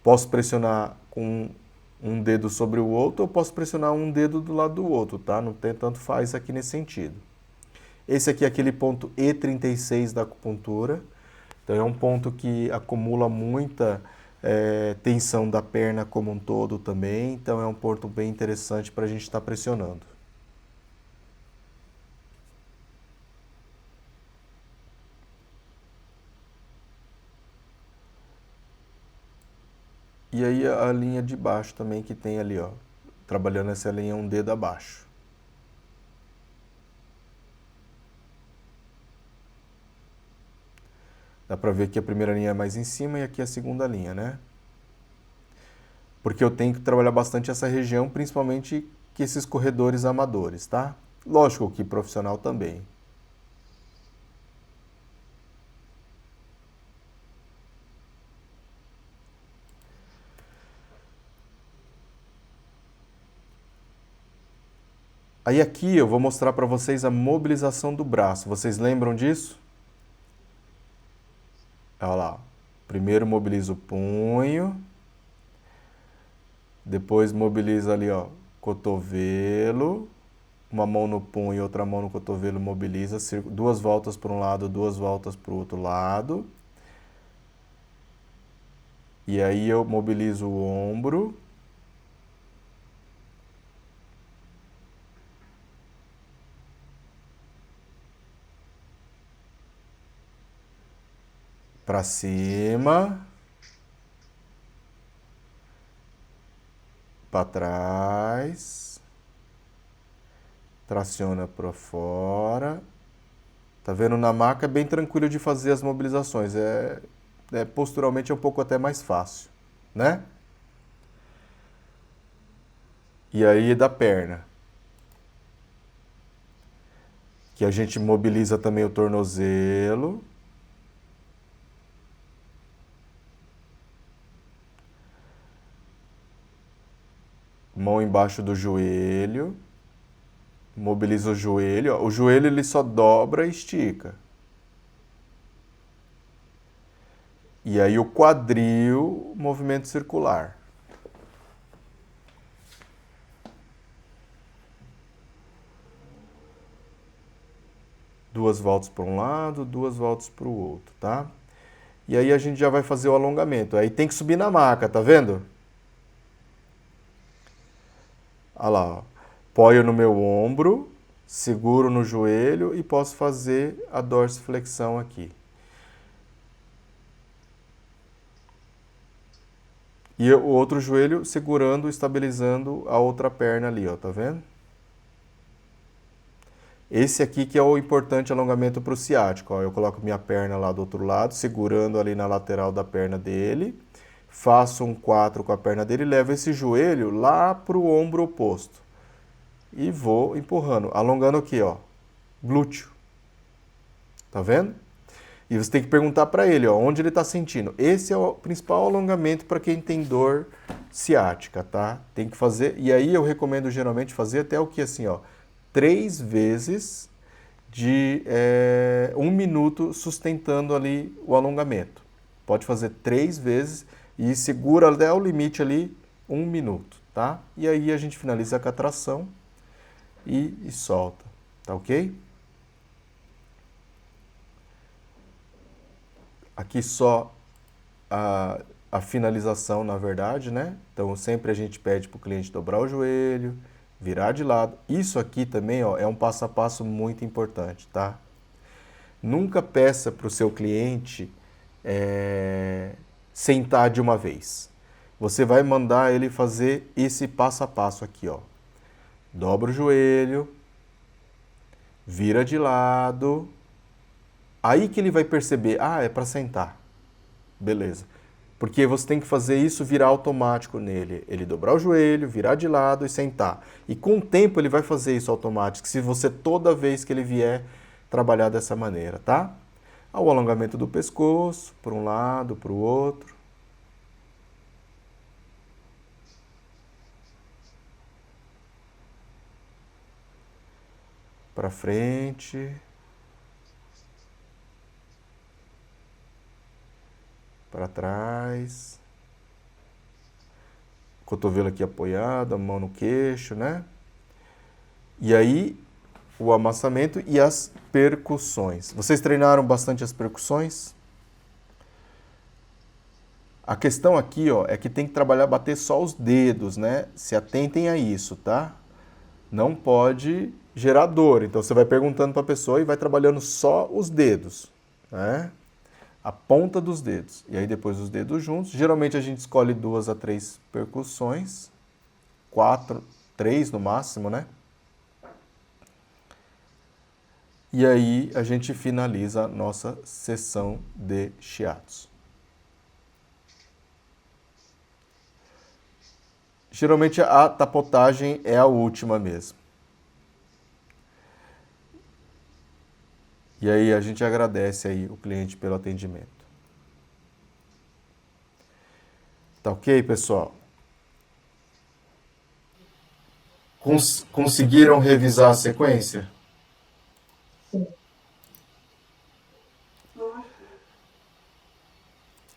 Posso pressionar com um dedo sobre o outro ou posso pressionar um dedo do lado do outro, tá? Não tem tanto faz aqui nesse sentido. Esse aqui é aquele ponto E36 da acupuntura. Então é um ponto que acumula muita tensão da perna como um todo também. Então é um ponto bem interessante para a gente estar pressionando. E aí a linha de baixo também que tem ali, ó. Trabalhando essa linha um dedo abaixo. Dá para ver que a primeira linha é mais em cima e aqui a segunda linha, né? Porque eu tenho que trabalhar bastante essa região, principalmente que esses corredores amadores, tá? Lógico que profissional também. Aí aqui eu vou mostrar para vocês a mobilização do braço. Vocês lembram disso? Olha lá. Primeiro mobiliza o punho. Depois mobiliza ali, ó, cotovelo. Uma mão no punho e outra mão no cotovelo, mobiliza. Duas voltas para um lado, duas voltas para o outro lado. E aí eu mobilizo o ombro. Para cima, para trás, traciona para fora. Tá vendo? Na maca é bem tranquilo de fazer as mobilizações, posturalmente é um pouco até mais fácil, né? E aí da perna, que a gente mobiliza também o tornozelo. Mão embaixo do joelho, mobiliza o joelho. Ó. O joelho ele só dobra e estica. E aí o quadril, movimento circular. Duas voltas para um lado, duas voltas para o outro, tá? E aí a gente já vai fazer o alongamento. Aí tem que subir na maca, tá vendo? Olha lá, ó. Apoio no meu ombro, seguro no joelho e posso fazer a dorsiflexão aqui. E o outro joelho segurando, estabilizando a outra perna ali, ó, tá vendo? Esse aqui que é o importante alongamento para o ciático, ó. Eu coloco minha perna lá do outro lado, segurando ali na lateral da perna dele, faço um 4 com a perna dele e levo esse joelho lá para o ombro oposto. E vou empurrando, alongando aqui, ó, glúteo. Tá vendo? E você tem que perguntar para ele, ó, onde ele está sentindo. Esse é o principal alongamento para quem tem dor ciática, tá? Tem que fazer, e aí eu recomendo geralmente fazer até o que assim, ó, 3 vezes de 1 minuto sustentando ali o alongamento. Pode fazer 3 vezes e segura até o limite ali 1 minuto, tá? E aí a gente finaliza com a tração e solta, tá ok? Aqui só a finalização, na verdade, né? Então sempre a gente pede para o cliente dobrar o joelho, virar de lado. Isso aqui também, ó, é um passo a passo muito importante, tá? Nunca peça para o seu cliente sentar de uma vez. Você vai mandar ele fazer esse passo a passo aqui, ó. Dobra o joelho, vira de lado. Aí que ele vai perceber, é para sentar. Beleza. Porque você tem que fazer isso virar automático nele. Ele dobrar o joelho, virar de lado e sentar. E com o tempo ele vai fazer isso automático, se você toda vez que ele vier trabalhar dessa maneira, tá? O alongamento do pescoço, para um lado, para o outro. Para frente. Para trás. Cotovelo aqui apoiado, a mão no queixo, né? E aí, o amassamento e as percussões. Vocês treinaram bastante as percussões? A questão aqui, ó, é que tem que trabalhar, bater só os dedos, né? Se atentem a isso, tá? Não pode gerar dor. Então, você vai perguntando para a pessoa e vai trabalhando só os dedos, né? A ponta dos dedos. E aí depois os dedos juntos. Geralmente a gente escolhe 2 a 3 percussões. 4, 3 no máximo, né? E aí a gente finaliza a nossa sessão de shiatsu. Geralmente a tapotagem é a última mesmo. E aí a gente agradece aí o cliente pelo atendimento. Tá ok, pessoal? Conseguiram revisar a sequência? Sim.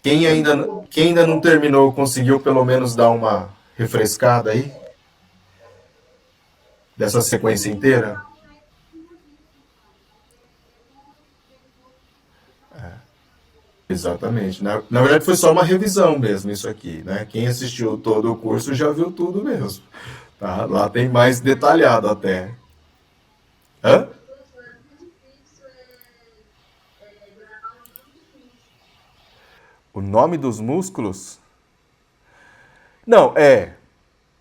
Quem ainda não terminou, conseguiu pelo menos dar uma refrescada aí? Dessa sequência inteira? Exatamente. Na verdade, foi só uma revisão mesmo isso aqui, né? Quem assistiu todo o curso já viu tudo mesmo. Tá? Lá tem mais detalhado até. Hã? O nome dos músculos? Não,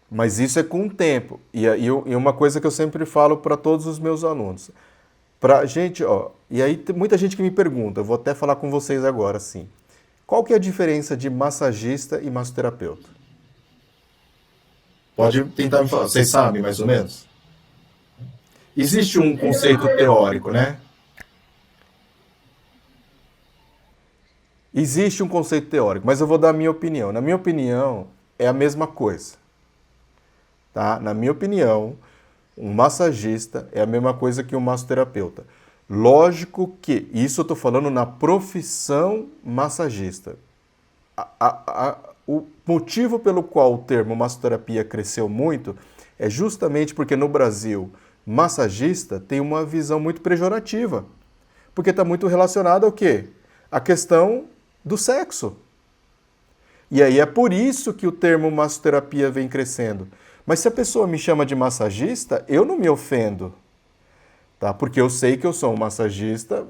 mas isso é com o tempo. E uma coisa que eu sempre falo para todos os meus alunos. Pra gente, ó, e aí tem muita gente que me pergunta, eu vou até falar com vocês agora, sim. Qual que é a diferença de massagista e massoterapeuta? Pode tentar me falar, vocês sabem mais ou menos? Existe um conceito teórico, né? Existe um conceito teórico, mas eu vou dar a minha opinião. Na minha opinião, é a mesma coisa. Tá? Na minha opinião, um massagista é a mesma coisa que um massoterapeuta. Lógico que, isso eu estou falando na profissão massagista. O motivo pelo qual o termo massoterapia cresceu muito é justamente porque no Brasil, massagista tem uma visão muito pejorativa. Porque está muito relacionado ao quê? A questão do sexo. E aí é por isso que o termo massoterapia vem crescendo. Mas se a pessoa me chama de massagista, eu não me ofendo, tá? Porque eu sei que eu sou um massagista.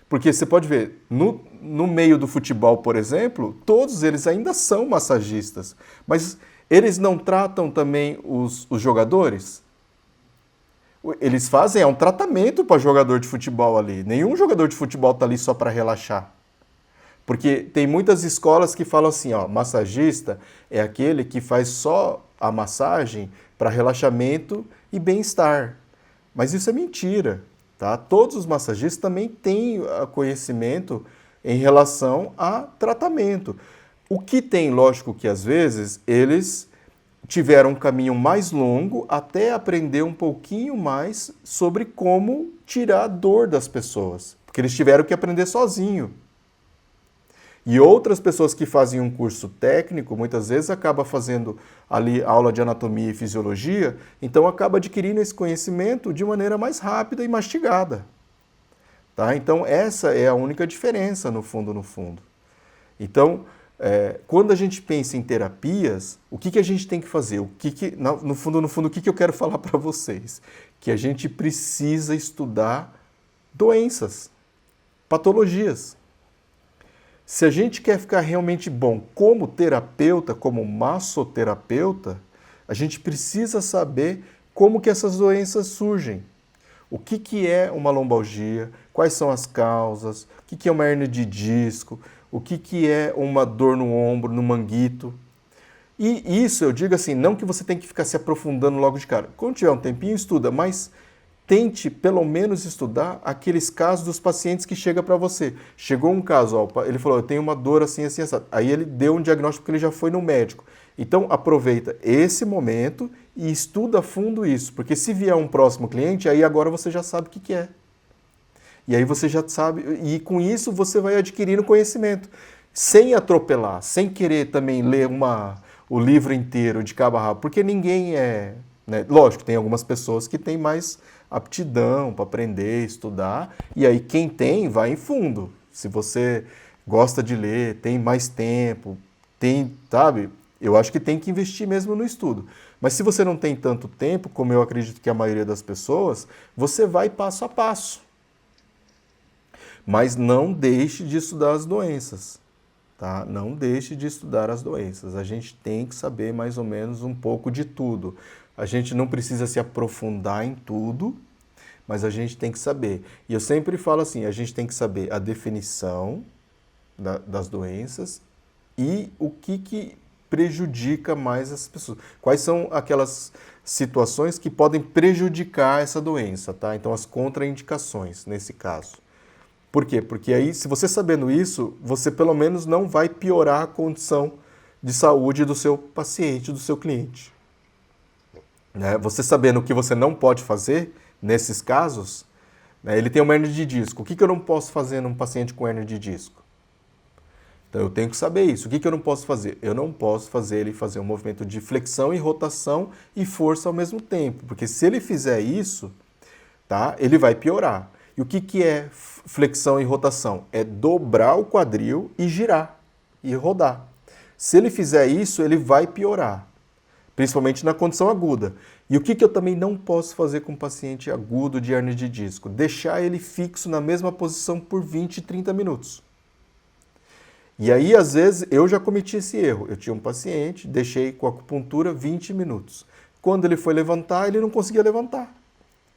Porque você pode ver, no meio do futebol, por exemplo, todos eles ainda são massagistas. Mas eles não tratam também os jogadores? Eles fazem um tratamento para jogador de futebol ali. Nenhum jogador de futebol está ali só para relaxar. Porque tem muitas escolas que falam assim, ó, massagista é aquele que faz só a massagem para relaxamento e bem-estar. Mas isso é mentira, tá? Todos os massagistas também têm conhecimento em relação a tratamento. O que tem, lógico que às vezes eles tiveram um caminho mais longo até aprender um pouquinho mais sobre como tirar a dor das pessoas. Porque eles tiveram que aprender sozinho. E outras pessoas que fazem um curso técnico, muitas vezes acaba fazendo ali aula de anatomia e fisiologia, então acaba adquirindo esse conhecimento de maneira mais rápida e mastigada. Tá? Então essa é a única diferença, no fundo, no fundo. Então, quando a gente pensa em terapias, o que a gente tem que fazer? No fundo, o que eu quero falar para vocês? Que a gente precisa estudar doenças, patologias. Se a gente quer ficar realmente bom como terapeuta, como massoterapeuta, a gente precisa saber como que essas doenças surgem. O que é uma lombalgia, quais são as causas, o que é uma hérnia de disco, o que é uma dor no ombro, no manguito. E isso eu digo assim, não que você tem que ficar se aprofundando logo de cara. Quando tiver um tempinho, estuda, mas tente pelo menos estudar aqueles casos dos pacientes que chegam para você. Chegou um caso, ó, ele falou, eu tenho uma dor assim, assim, assim. Aí ele deu um diagnóstico porque ele já foi no médico. Então aproveita esse momento e estuda a fundo isso, porque se vier um próximo cliente, aí agora você já sabe o que é. E aí você já sabe, e com isso você vai adquirindo conhecimento, sem atropelar, sem querer também ler o livro inteiro de cabo a rabo, porque ninguém é... Né? Lógico, tem algumas pessoas que têm mais aptidão para aprender, estudar, e aí quem tem, vai em fundo. Se você gosta de ler, tem mais tempo, sabe? Eu acho que tem que investir mesmo no estudo. Mas se você não tem tanto tempo, como eu acredito que a maioria das pessoas, você vai passo a passo. Mas não deixe de estudar as doenças, tá? Não deixe de estudar as doenças. A gente tem que saber mais ou menos um pouco de tudo. A gente não precisa se aprofundar em tudo, mas a gente tem que saber. E eu sempre falo assim, a gente tem que saber a definição das doenças e o que prejudica mais as pessoas. Quais são aquelas situações que podem prejudicar essa doença, tá? Então, as contraindicações, nesse caso. Por quê? Porque aí, se você sabendo isso, você pelo menos não vai piorar a condição de saúde do seu paciente, do seu cliente. Né? Você sabendo o que você não pode fazer, nesses casos, né? Ele tem uma hérnia de disco. O que eu não posso fazer num paciente com hérnia de disco? Então eu tenho que saber isso. O que eu não posso fazer? Eu não posso fazer ele fazer um movimento de flexão e rotação e força ao mesmo tempo, porque se ele fizer isso, tá? Ele vai piorar. E o que é flexão e rotação? É dobrar o quadril e girar e rodar. Se ele fizer isso, ele vai piorar, principalmente na condição aguda. E o que eu também não posso fazer com um paciente agudo de hérnia de disco? Deixar ele fixo na mesma posição por 20, 30 minutos. E aí, às vezes, eu já cometi esse erro. Eu tinha um paciente, deixei com acupuntura 20 minutos. Quando ele foi levantar, ele não conseguia levantar.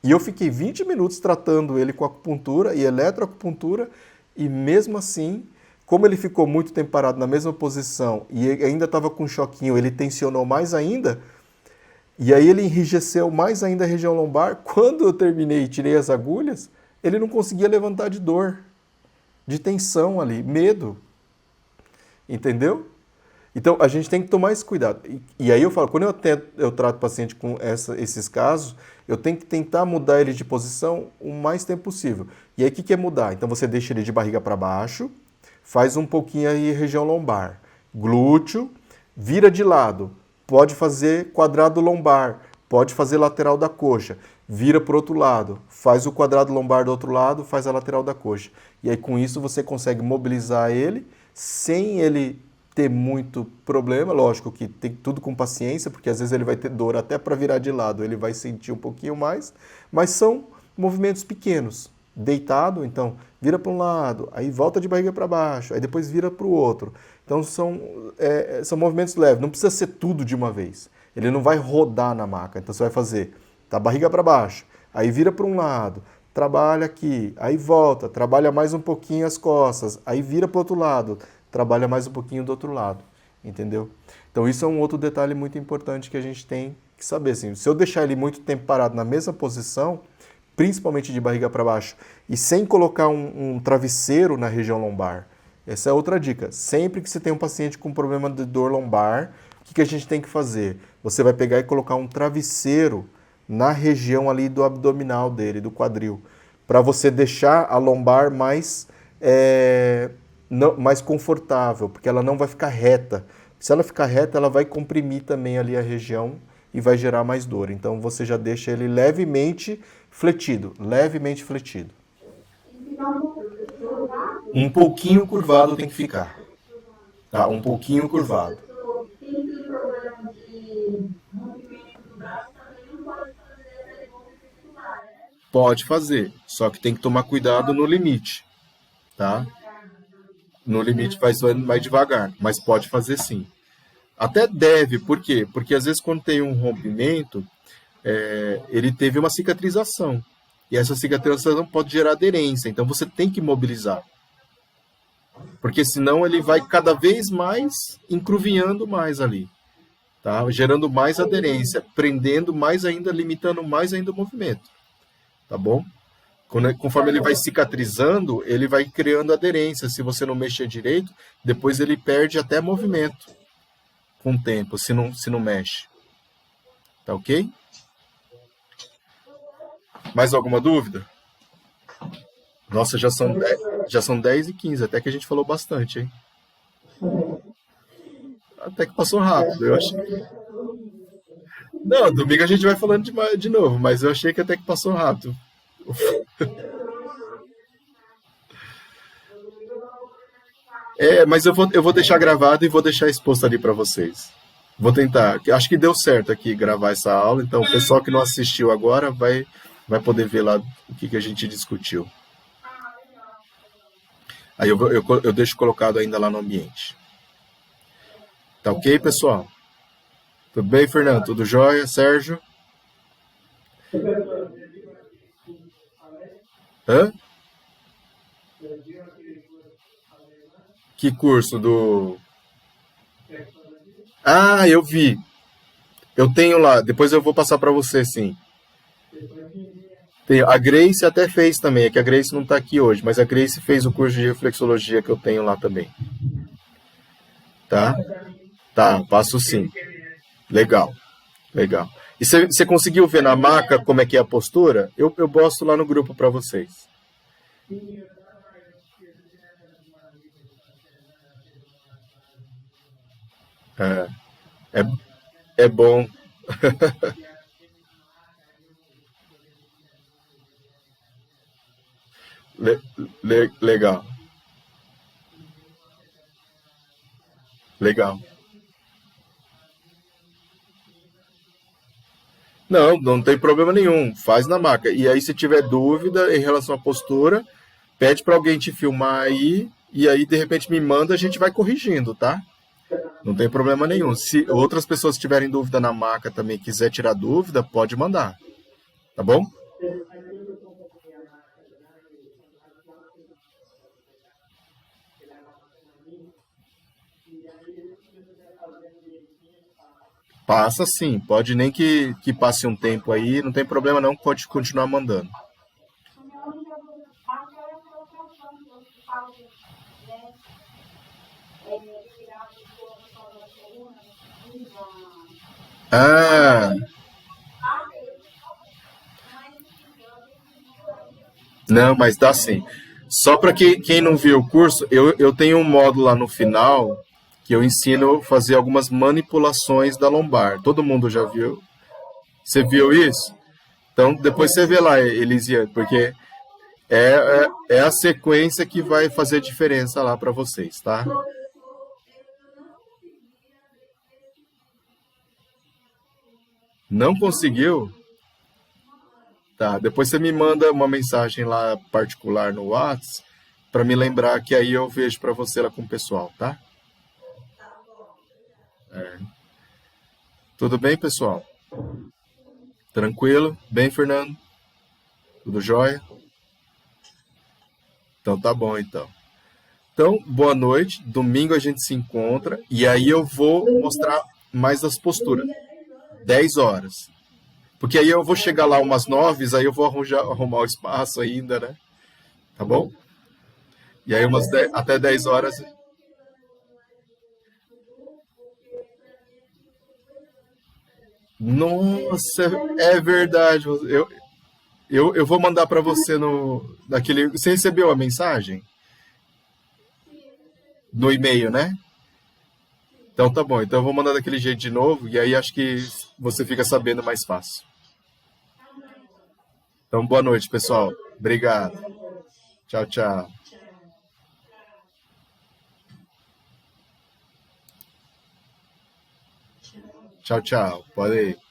E eu fiquei 20 minutos tratando ele com acupuntura e eletroacupuntura, e mesmo assim, como ele ficou muito tempo parado na mesma posição e ainda estava com um choquinho, ele tensionou mais ainda, e aí ele enrijeceu mais ainda a região lombar. Quando eu terminei e tirei as agulhas, ele não conseguia levantar de dor, de tensão ali, medo. Entendeu? Então, a gente tem que tomar esse cuidado. E aí eu falo, quando eu trato paciente com esses casos, eu tenho que tentar mudar ele de posição o mais tempo possível. E aí, o que é mudar? Então, você deixa ele de barriga para baixo, faz um pouquinho aí região lombar, glúteo, vira de lado, pode fazer quadrado lombar, pode fazer lateral da coxa, vira para o outro lado, faz o quadrado lombar do outro lado, faz a lateral da coxa. E aí, com isso, você consegue mobilizar ele sem ele ter muito problema, lógico que tem tudo com paciência, porque às vezes ele vai ter dor até para virar de lado, ele vai sentir um pouquinho mais, mas são movimentos pequenos. Deitado, então, vira para um lado, aí volta de barriga para baixo, aí depois vira para o outro. Então são movimentos leves, não precisa ser tudo de uma vez. Ele não vai rodar na maca, então você vai fazer da barriga para baixo, aí vira para um lado, trabalha aqui, aí volta, trabalha mais um pouquinho as costas, aí vira para o outro lado, trabalha mais um pouquinho do outro lado, entendeu? Então isso é um outro detalhe muito importante que a gente tem que saber. Assim, se eu deixar ele muito tempo parado na mesma posição, principalmente de barriga para baixo, e sem colocar um travesseiro na região lombar, essa é outra dica. Sempre que você tem um paciente com problema de dor lombar, o que a gente tem que fazer? Você vai pegar e colocar um travesseiro na região ali do abdominal dele, do quadril, para você deixar a lombar mais confortável, porque ela não vai ficar reta. Se ela ficar reta, ela vai comprimir também ali a região e vai gerar mais dor. Então você já deixa ele levemente fletido, levemente fletido. Um pouquinho curvado tem que ficar. Tá? Um pouquinho curvado. Quem tem problema de movimento do braço também não pode fazer esse movimento muscular, né? Pode fazer, só que tem que tomar cuidado no limite, tá? No limite vai mais devagar, mas pode fazer sim. Até deve, por quê? Porque às vezes quando tem um rompimento, ele teve uma cicatrização. E essa cicatrização pode gerar aderência, então você tem que mobilizar. Porque senão ele vai cada vez mais encruvinhando mais ali, tá? Gerando mais aderência, prendendo mais ainda, limitando mais ainda o movimento, tá bom? Conforme ele vai cicatrizando, ele vai criando aderência. Se você não mexer direito, depois ele perde até movimento com o tempo, se não mexe. Tá ok? Mais alguma dúvida? Nossa, já são 10h15, até que a gente falou bastante, hein? Até que passou rápido, eu achei. Não, domingo a gente vai falando de novo, mas eu achei que até que passou rápido. Mas eu vou deixar gravado e vou deixar exposto ali para vocês. Vou tentar. Acho que deu certo aqui gravar essa aula, então o pessoal que não assistiu agora vai poder ver lá o que a gente discutiu. Aí eu deixo colocado ainda lá no ambiente. Tá ok, pessoal? Tudo bem, Fernando? Tudo jóia? Sérgio? Hã? Que curso do... Ah, eu vi. Eu tenho lá. Depois eu vou passar para você, sim. A Grace até fez também. É que a Grace não está aqui hoje, mas a Grace fez o curso de reflexologia que eu tenho lá também. Tá? Tá, passo sim. Legal, legal. E você conseguiu ver na maca como é que é a postura? Eu posto lá no grupo para vocês. É, é bom. Legal, legal. Não, não tem problema nenhum. Faz na maca. E aí, se tiver dúvida em relação à postura, pede para alguém te filmar aí. E aí, de repente, me manda, a gente vai corrigindo, tá? Não tem problema nenhum. Se outras pessoas tiverem dúvida na maca também, quiser tirar dúvida, pode mandar. Tá bom? Passa sim. Pode nem que passe um tempo aí, não tem problema não, pode continuar mandando. Ah, não, mas dá sim. Só para quem não viu o curso, eu tenho um módulo lá no final que eu ensino a fazer algumas manipulações da lombar. Todo mundo já viu? Você viu isso? Então depois você vê lá, Elisiane, porque é a sequência que vai fazer diferença lá para vocês, tá? Não conseguiu? Tá, depois você me manda uma mensagem lá particular no Whats para me lembrar que aí eu vejo para você lá com o pessoal, tá? Tudo bem, pessoal? Tranquilo? Bem, Fernando? Tudo jóia? Então tá bom, então. Então, boa noite. Domingo a gente se encontra e aí eu vou mostrar mais as posturas. 10 horas. Porque aí eu vou chegar lá umas 9, aí eu vou arrumar o espaço ainda, né? Tá bom? E aí até 10 horas. Nossa, é verdade. Eu vou mandar para você no naquele. Você recebeu a mensagem no e-mail, né? Então tá bom. Então eu vou mandar daquele jeito de novo e aí acho que você fica sabendo mais fácil. Então boa noite, pessoal. Obrigado. Tchau, tchau. Tchau, tchau. Pode ir.